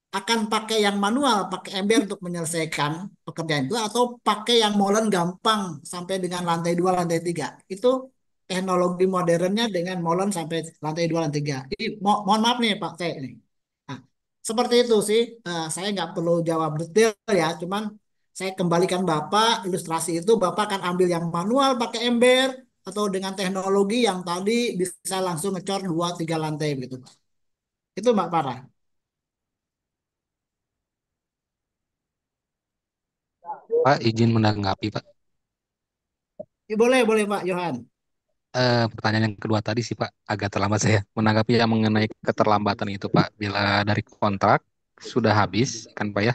akan pakai yang manual, pakai ember untuk menyelesaikan pekerjaan itu, atau pakai yang molen gampang sampai dengan lantai 2, lantai 3. Itu teknologi modernnya dengan molen sampai lantai 2, lantai 3. Jadi mohon maaf nih Pak T. Nih. Nah, seperti itu sih. Saya nggak perlu jawab detail ya, cuman saya kembalikan Bapak, ilustrasi itu Bapak akan ambil yang manual pakai ember, atau dengan teknologi yang tadi bisa langsung ngecor 2, 3 lantai begitu. Itu Mbak Parah. Pak, izin menanggapi, Pak. Ya, boleh, boleh Pak Yohan. Pertanyaan yang kedua tadi sih, Pak, agak terlambat saya menanggapi yang mengenai keterlambatan itu, Pak. Bila dari kontrak sudah habis, kan, Pak ya.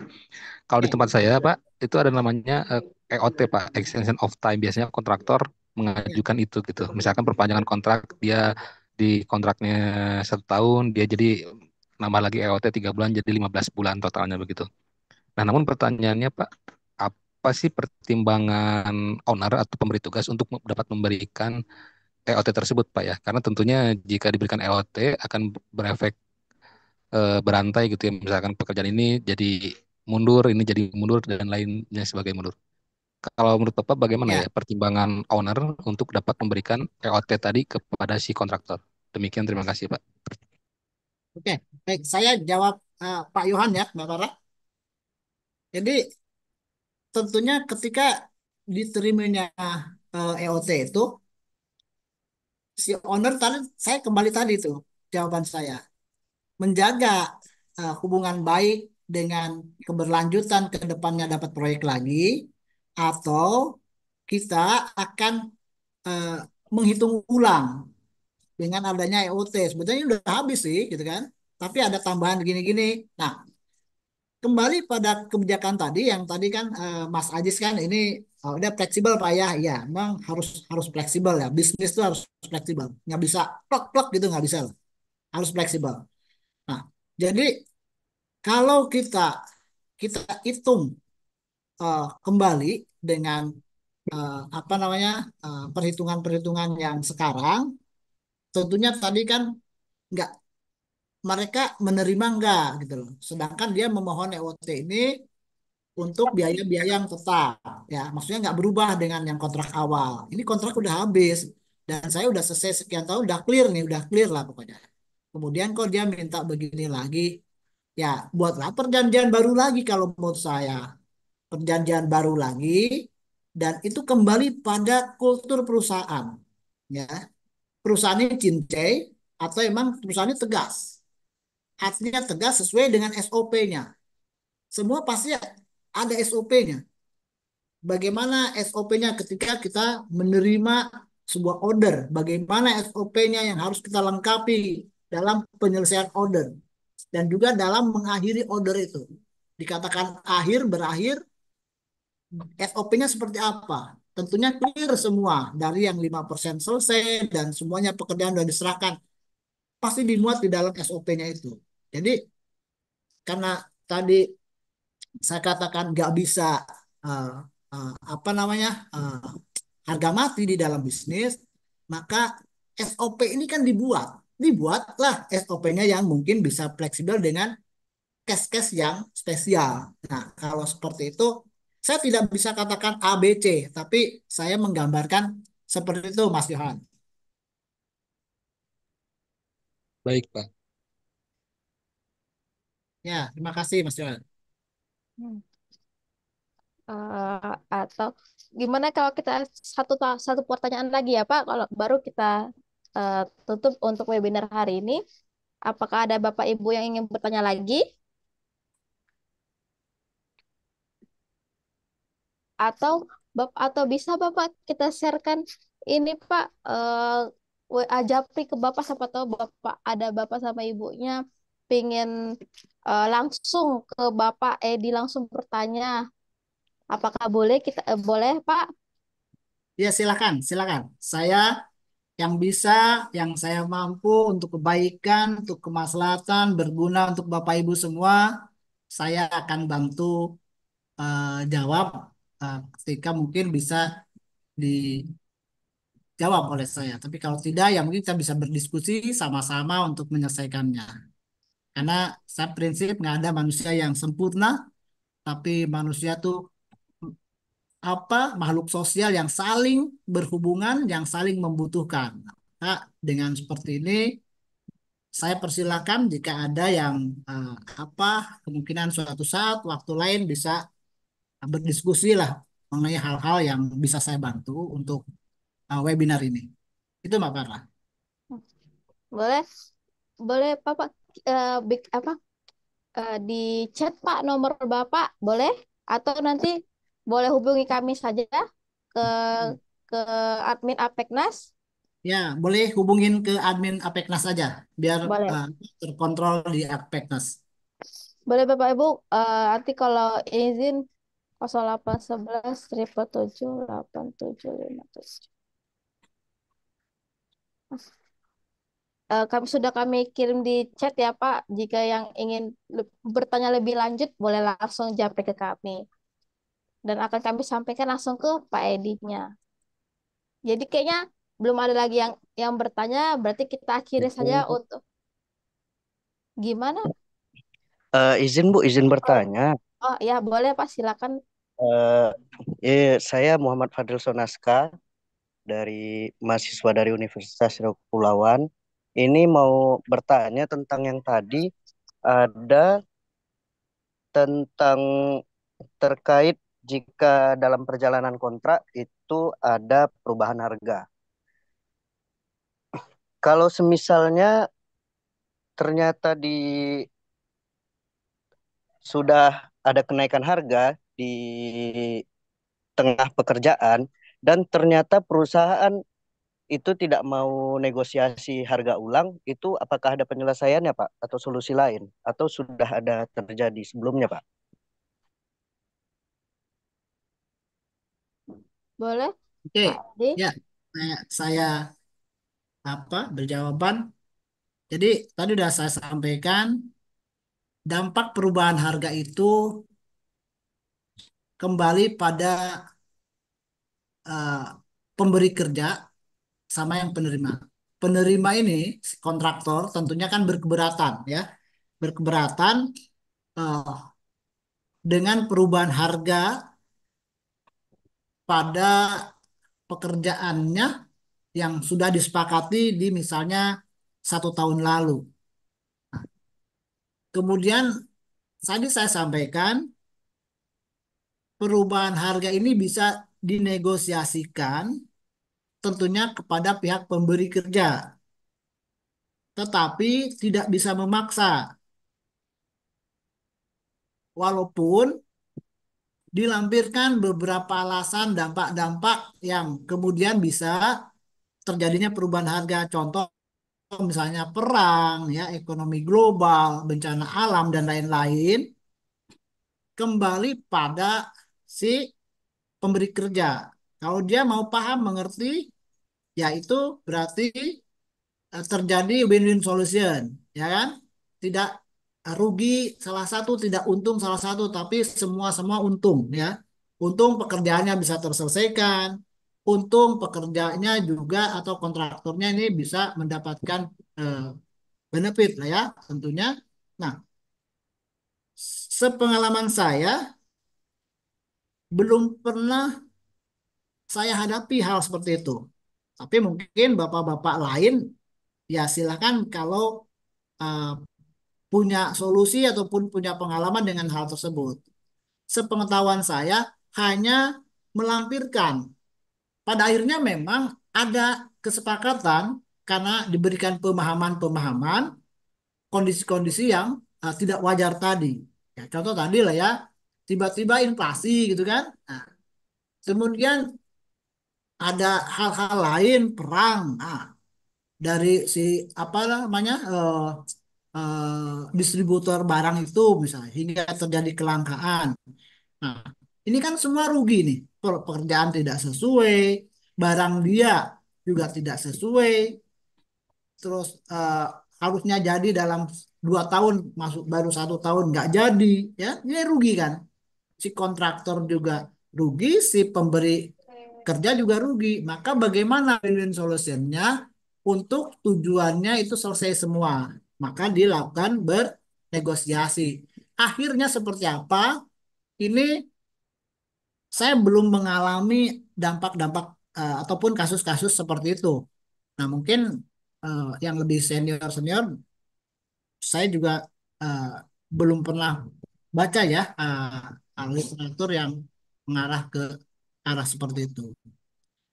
Kalau di Oke. tempat saya, Pak, itu ada namanya EOT, Pak, Extension of Time. Biasanya kontraktor Ya. mengajukan itu gitu. Misalkan perpanjangan kontrak, dia di kontraknya 1 tahun, dia jadi nambah lagi EOT 3 bulan, jadi 15 bulan totalnya begitu. Nah, namun pertanyaannya, Pak, apa sih pertimbangan owner atau pemberi tugas untuk dapat memberikan EOT tersebut, Pak ya? Karena tentunya jika diberikan EOT akan berefek berantai gitu ya. Misalkan pekerjaan ini jadi mundur, ini jadi mundur dan lainnya sebagai mundur. Kalau menurut Bapak bagaimana Ya. ya pertimbangan owner untuk dapat memberikan EOT tadi kepada si kontraktor? Demikian, terima kasih, Pak. Oke, baik. Saya jawab Pak Yohan ya, Mbak Farah. Jadi tentunya ketika diterimanya EOT itu, si owner tadi, saya kembali tadi tuh jawaban saya, menjaga hubungan baik dengan keberlanjutan ke depannya dapat proyek lagi, atau kita akan eh, menghitung ulang dengan adanya EOT. Sebetulnya udah habis sih, gitu kan? Tapi ada tambahan gini-gini. Nah, kembali pada kebijakan tadi yang tadi kan Mas Ajis kan ini udah fleksibel Pak ya, ya memang harus harus fleksibel ya, bisnis itu harus fleksibel, nggak bisa plek plek gitu, nggak bisa lah. Harus fleksibel. Nah, jadi kalau kita kita hitung kembali dengan apa namanya perhitungan-perhitungan yang sekarang, tentunya tadi kan nggak, mereka menerima nggak gitu loh, sedangkan dia memohon EOT ini untuk biaya-biaya yang tetap ya, maksudnya nggak berubah dengan yang kontrak awal. Ini kontrak udah habis dan saya udah selesai sekian tahun, udah clear nih, udah clear lah pokoknya. Kemudian kok dia minta begini lagi, ya buatlah perjanjian baru lagi kalau menurut saya. Perjanjian baru lagi dan itu kembali pada kultur perusahaan. Ya, perusahaan ini cincai atau emang perusahaan ini tegas. Artinya tegas sesuai dengan SOP-nya. Semua pasti ada SOP-nya. Bagaimana SOP-nya ketika kita menerima sebuah order? Bagaimana SOP-nya yang harus kita lengkapi dalam penyelesaian order? Dan juga dalam mengakhiri order itu. Dikatakan akhir, berakhir, SOP-nya seperti apa? Tentunya clear semua. Dari yang 5% selesai dan semuanya pekerjaan sudah diserahkan. Pasti dimuat di dalam SOP-nya itu. Jadi karena tadi saya katakan nggak bisa uh, apa namanya harga mati di dalam bisnis, maka SOP ini kan dibuatlah SOP-nya yang mungkin bisa fleksibel dengan case-case yang spesial. Nah, kalau seperti itu, saya tidak bisa katakan A, B, C, tapi saya menggambarkan seperti itu, Mas Johan. Baik, Pak. Ya, terima kasih, Mas Johan. Hmm. Atau gimana kalau kita satu pertanyaan lagi ya Pak, kalau baru kita eh, tutup untuk webinar hari ini. Apakah ada Bapak Ibu yang ingin bertanya lagi? Atau atau bisa Bapak kita sharekan ini Pak, WA Japri ke Bapak, siapa tahu Bapak ada Bapak sama Ibunya pengen langsung ke Bapak Edi langsung bertanya. Apakah boleh kita boleh Pak? Ya, silakan, silakan. Saya yang bisa, yang saya mampu untuk kebaikan, untuk kemaslahatan, berguna untuk Bapak Ibu semua, saya akan bantu jawab ketika mungkin bisa dijawab oleh saya. Tapi kalau tidak, ya mungkin kita bisa berdiskusi sama-sama untuk menyelesaikannya. Karena saya prinsip nggak ada manusia yang sempurna, tapi manusia tuh makhluk sosial yang saling berhubungan, yang saling membutuhkan. Nah, dengan seperti ini, saya persilakan jika ada yang eh, apa kemungkinan suatu saat waktu lain bisa berdiskusi lah mengenai hal-hal yang bisa saya bantu untuk webinar ini. Itu Mbak Farah. Boleh, boleh Bapak apa di chat Pak nomor Bapak, boleh? Atau nanti boleh hubungi kami saja ke ke admin Apeknas. Ya, boleh hubungin ke admin Apeknas aja biar Boleh. terkontrol di Apeknas. Boleh Bapak Ibu, nanti kalau izin 0811 777 8757. Kami kirim di chat ya Pak. Jika yang ingin bertanya lebih lanjut, boleh langsung japri ke kami. Dan akan kami sampaikan langsung ke Pak Edinya. Jadi kayaknya belum ada lagi yang bertanya, berarti kita akhiri saja untuk gimana? Izin Bu, izin Oh, bertanya. oh ya boleh Pak, silakan. Saya Muhammad Fadil Sonaska dari mahasiswa dari Universitas Riau Kepulauan. Ini mau bertanya tentang yang tadi ada tentang terkait jika dalam perjalanan kontrak itu ada perubahan harga. Kalau semisalnya ternyata sudah ada kenaikan harga di tengah pekerjaan dan ternyata perusahaan itu tidak mau negosiasi harga ulang, itu apakah ada penyelesaiannya, Pak, atau solusi lain, atau sudah ada terjadi sebelumnya, Pak? Boleh Oke, Pak Edi? ya, saya berjawaban. Jadi tadi sudah saya sampaikan dampak perubahan harga itu kembali pada eh, pemberi kerja sama yang penerima. Penerima ini si kontraktor tentunya kan berkeberatan ya, berkeberatan eh, dengan perubahan harga pada pekerjaannya yang sudah disepakati di misalnya 1 tahun lalu. Kemudian tadi saya sampaikan perubahan harga ini bisa dinegosiasikan tentunya kepada pihak pemberi kerja, tetapi tidak bisa memaksa, walaupun dilampirkan beberapa alasan dampak-dampak yang kemudian bisa terjadinya perubahan harga. Contoh misalnya perang, ya, ekonomi global, bencana alam dan lain-lain, kembali pada si pemberi kerja. Kalau dia mau paham, mengerti, ya itu berarti terjadi win-win solution, ya kan? Tidak rugi salah satu, tidak untung salah satu, tapi semua-semua untung, ya. Untung pekerjaannya bisa terselesaikan, untung pekerjanya juga atau kontraktornya ini bisa mendapatkan eh, benefit lah ya tentunya. Nah, sepengalaman saya belum pernah saya hadapi hal seperti itu. Tapi mungkin bapak-bapak lain ya silakan kalau eh, punya solusi ataupun punya pengalaman dengan hal tersebut. Sepengetahuan saya hanya melampirkan. Pada akhirnya memang ada kesepakatan karena diberikan pemahaman-pemahaman kondisi-kondisi yang tidak wajar tadi. Ya, contoh tadi lah ya, tiba-tiba inflasi gitu kan. Nah, kemudian ada hal-hal lain, perang. Nah, dari si apa namanya distributor barang itu misalnya hingga terjadi kelangkaan. Nah, ini kan semua rugi nih. Pekerjaan tidak sesuai, barang dia juga tidak sesuai, terus harusnya jadi dalam 2 tahun, masuk baru 1 tahun nggak jadi, ya ini rugi kan? Si kontraktor juga rugi, si pemberi kerja juga rugi. Maka bagaimana win-win solutionnya untuk tujuannya itu selesai semua? Maka dilakukan bernegosiasi. Akhirnya seperti apa? Ini saya belum mengalami dampak-dampak ataupun kasus-kasus seperti itu. Nah, mungkin yang lebih senior-senior, saya juga eh, belum pernah baca ya literatur yang mengarah ke arah seperti itu.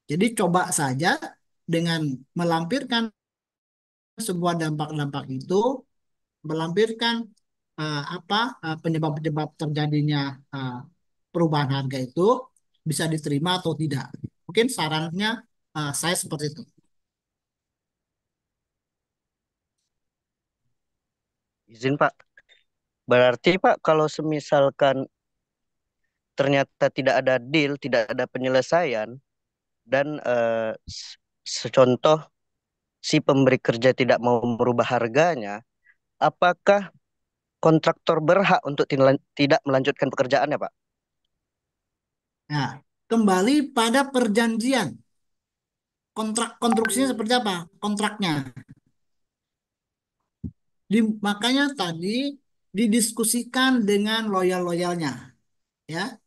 Jadi coba saja dengan melampirkan sebuah dampak-dampak itu, melampirkan apa penyebab-penyebab terjadinya eh, perubahan harga itu bisa diterima atau tidak. Mungkin sarannya saya seperti itu. Izin Pak. Berarti Pak kalau semisalkan ternyata tidak ada deal, tidak ada penyelesaian dan secontoh si pemberi kerja tidak mau merubah harganya, apakah kontraktor berhak untuk tidak melanjutkan pekerjaannya, Pak? Nah, kembali pada perjanjian. Kontrak konstruksinya seperti apa? Kontraknya. Makanya tadi didiskusikan dengan loyal-loyalnya, ya,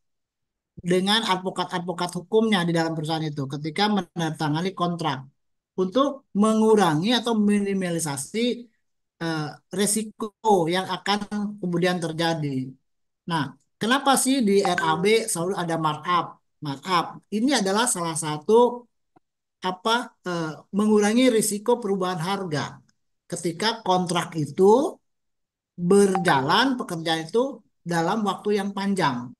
dengan advokat-advokat hukumnya di dalam perusahaan itu ketika menandatangani kontrak untuk mengurangi atau minimalisasi eh, resiko yang akan kemudian terjadi. Nah, kenapa sih di RAB selalu ada markup? Markup ini adalah salah satu apa mengurangi risiko perubahan harga ketika kontrak itu berjalan pekerjaan itu dalam waktu yang panjang,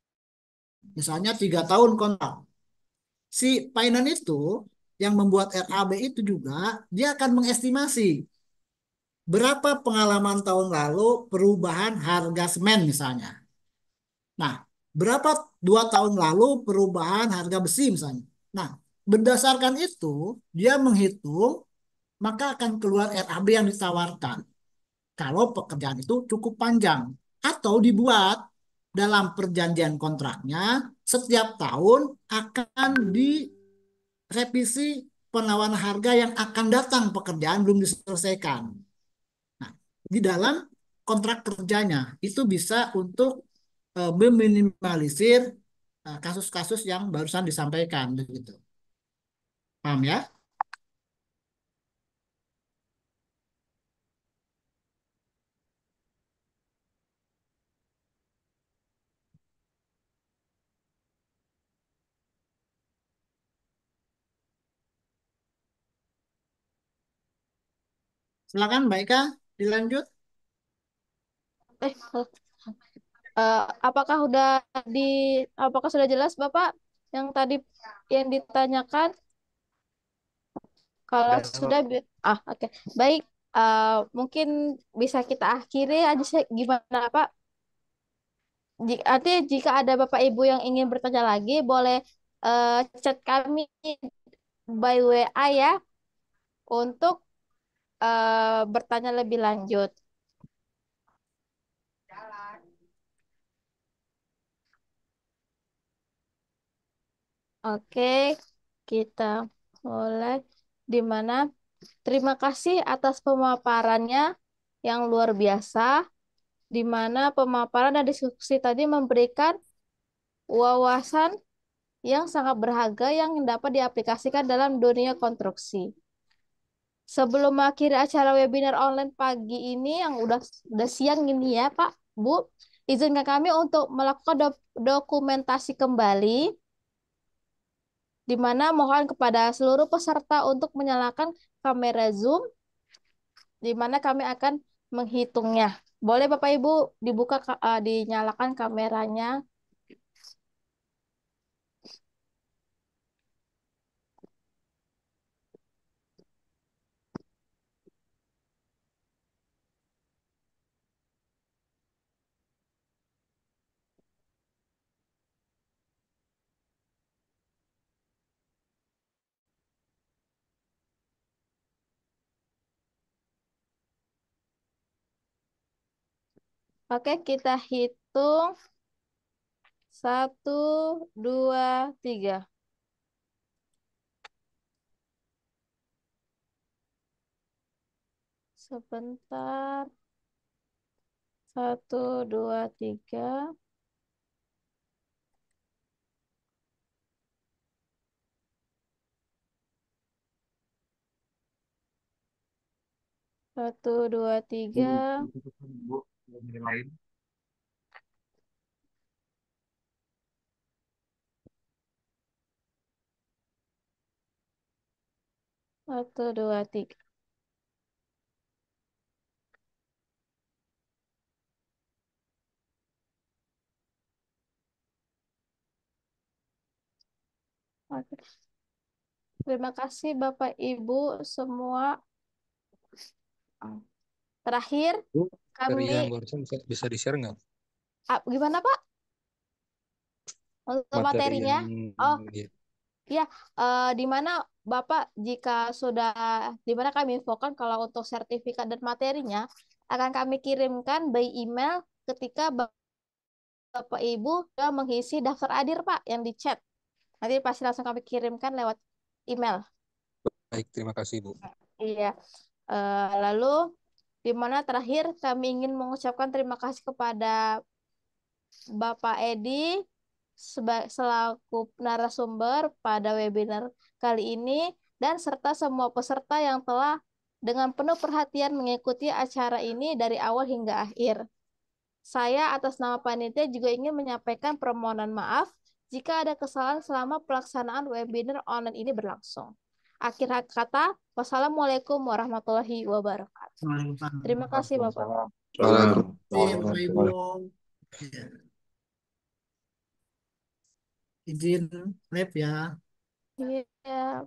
misalnya 3 tahun kontrak. Si finance itu yang membuat RAB itu juga dia akan mengestimasi berapa pengalaman tahun lalu perubahan harga semen misalnya. Nah, berapa 2 tahun lalu perubahan harga besi misalnya. Nah, berdasarkan itu dia menghitung maka akan keluar RAB yang ditawarkan. Kalau pekerjaan itu cukup panjang atau dibuat dalam perjanjian kontraknya setiap tahun akan direvisi penawaran harga yang akan datang pekerjaan belum diselesaikan. Nah, di dalam kontrak kerjanya itu bisa untuk meminimalisir kasus-kasus yang barusan disampaikan begitu. Paham ya? Silakan Mbak Ika, dilanjut. Eh, apakah di apakah sudah jelas Bapak yang tadi yang ditanyakan? Kalau Udah, sudah, oke. Baik. Mungkin bisa kita akhiri aja sih, gimana Pak? Nanti jika ada Bapak Ibu yang ingin bertanya lagi, boleh chat kami by WA ya untuk bertanya lebih lanjut. Oke, kita mulai. Di mana? Terima kasih atas pemaparannya yang luar biasa, di mana pemaparan dan diskusi tadi memberikan wawasan yang sangat berharga yang dapat diaplikasikan dalam dunia konstruksi. Sebelum mengakhiri acara webinar online pagi ini yang udah siang ini ya Pak, Bu, izinkan kami untuk melakukan dokumentasi kembali, di mana mohon kepada seluruh peserta untuk menyalakan kamera Zoom, di mana kami akan menghitungnya. Boleh Bapak Ibu dinyalakan kameranya. Oke, kita hitung. 1, 2, 3. Sebentar. 1, 2, 3. 1, 2, 3. Bu, yang lain. 1, 2, 3. Oke. Terima kasih Bapak Ibu semua. Terakhir, Bu, dari kami yang barusan bisa di-share nggak? gimana Pak? Untuk Materi yang materinya? Oh, ya, ya, di mana Bapak jika sudah, di mana kami infokan kalau untuk sertifikat dan materinya akan kami kirimkan by email ketika Bapak Ibu sudah mengisi daftar hadir Pak yang di chat. Nanti pasti langsung kami kirimkan lewat email. baik, terima kasih Bu. Iya. Lalu di mana terakhir kami ingin mengucapkan terima kasih kepada Bapak Edi selaku narasumber pada webinar kali ini dan serta semua peserta yang telah dengan penuh perhatian mengikuti acara ini dari awal hingga akhir. Saya atas nama panitia juga ingin menyampaikan permohonan maaf jika ada kesalahan selama pelaksanaan webinar online ini berlangsung. Akhir kata, wassalamualaikum warahmatullahi wabarakatuh. Terima kasih Bapak. Salam. Terima kasih Bapak Ibu. Ya, izin live ya. Iya.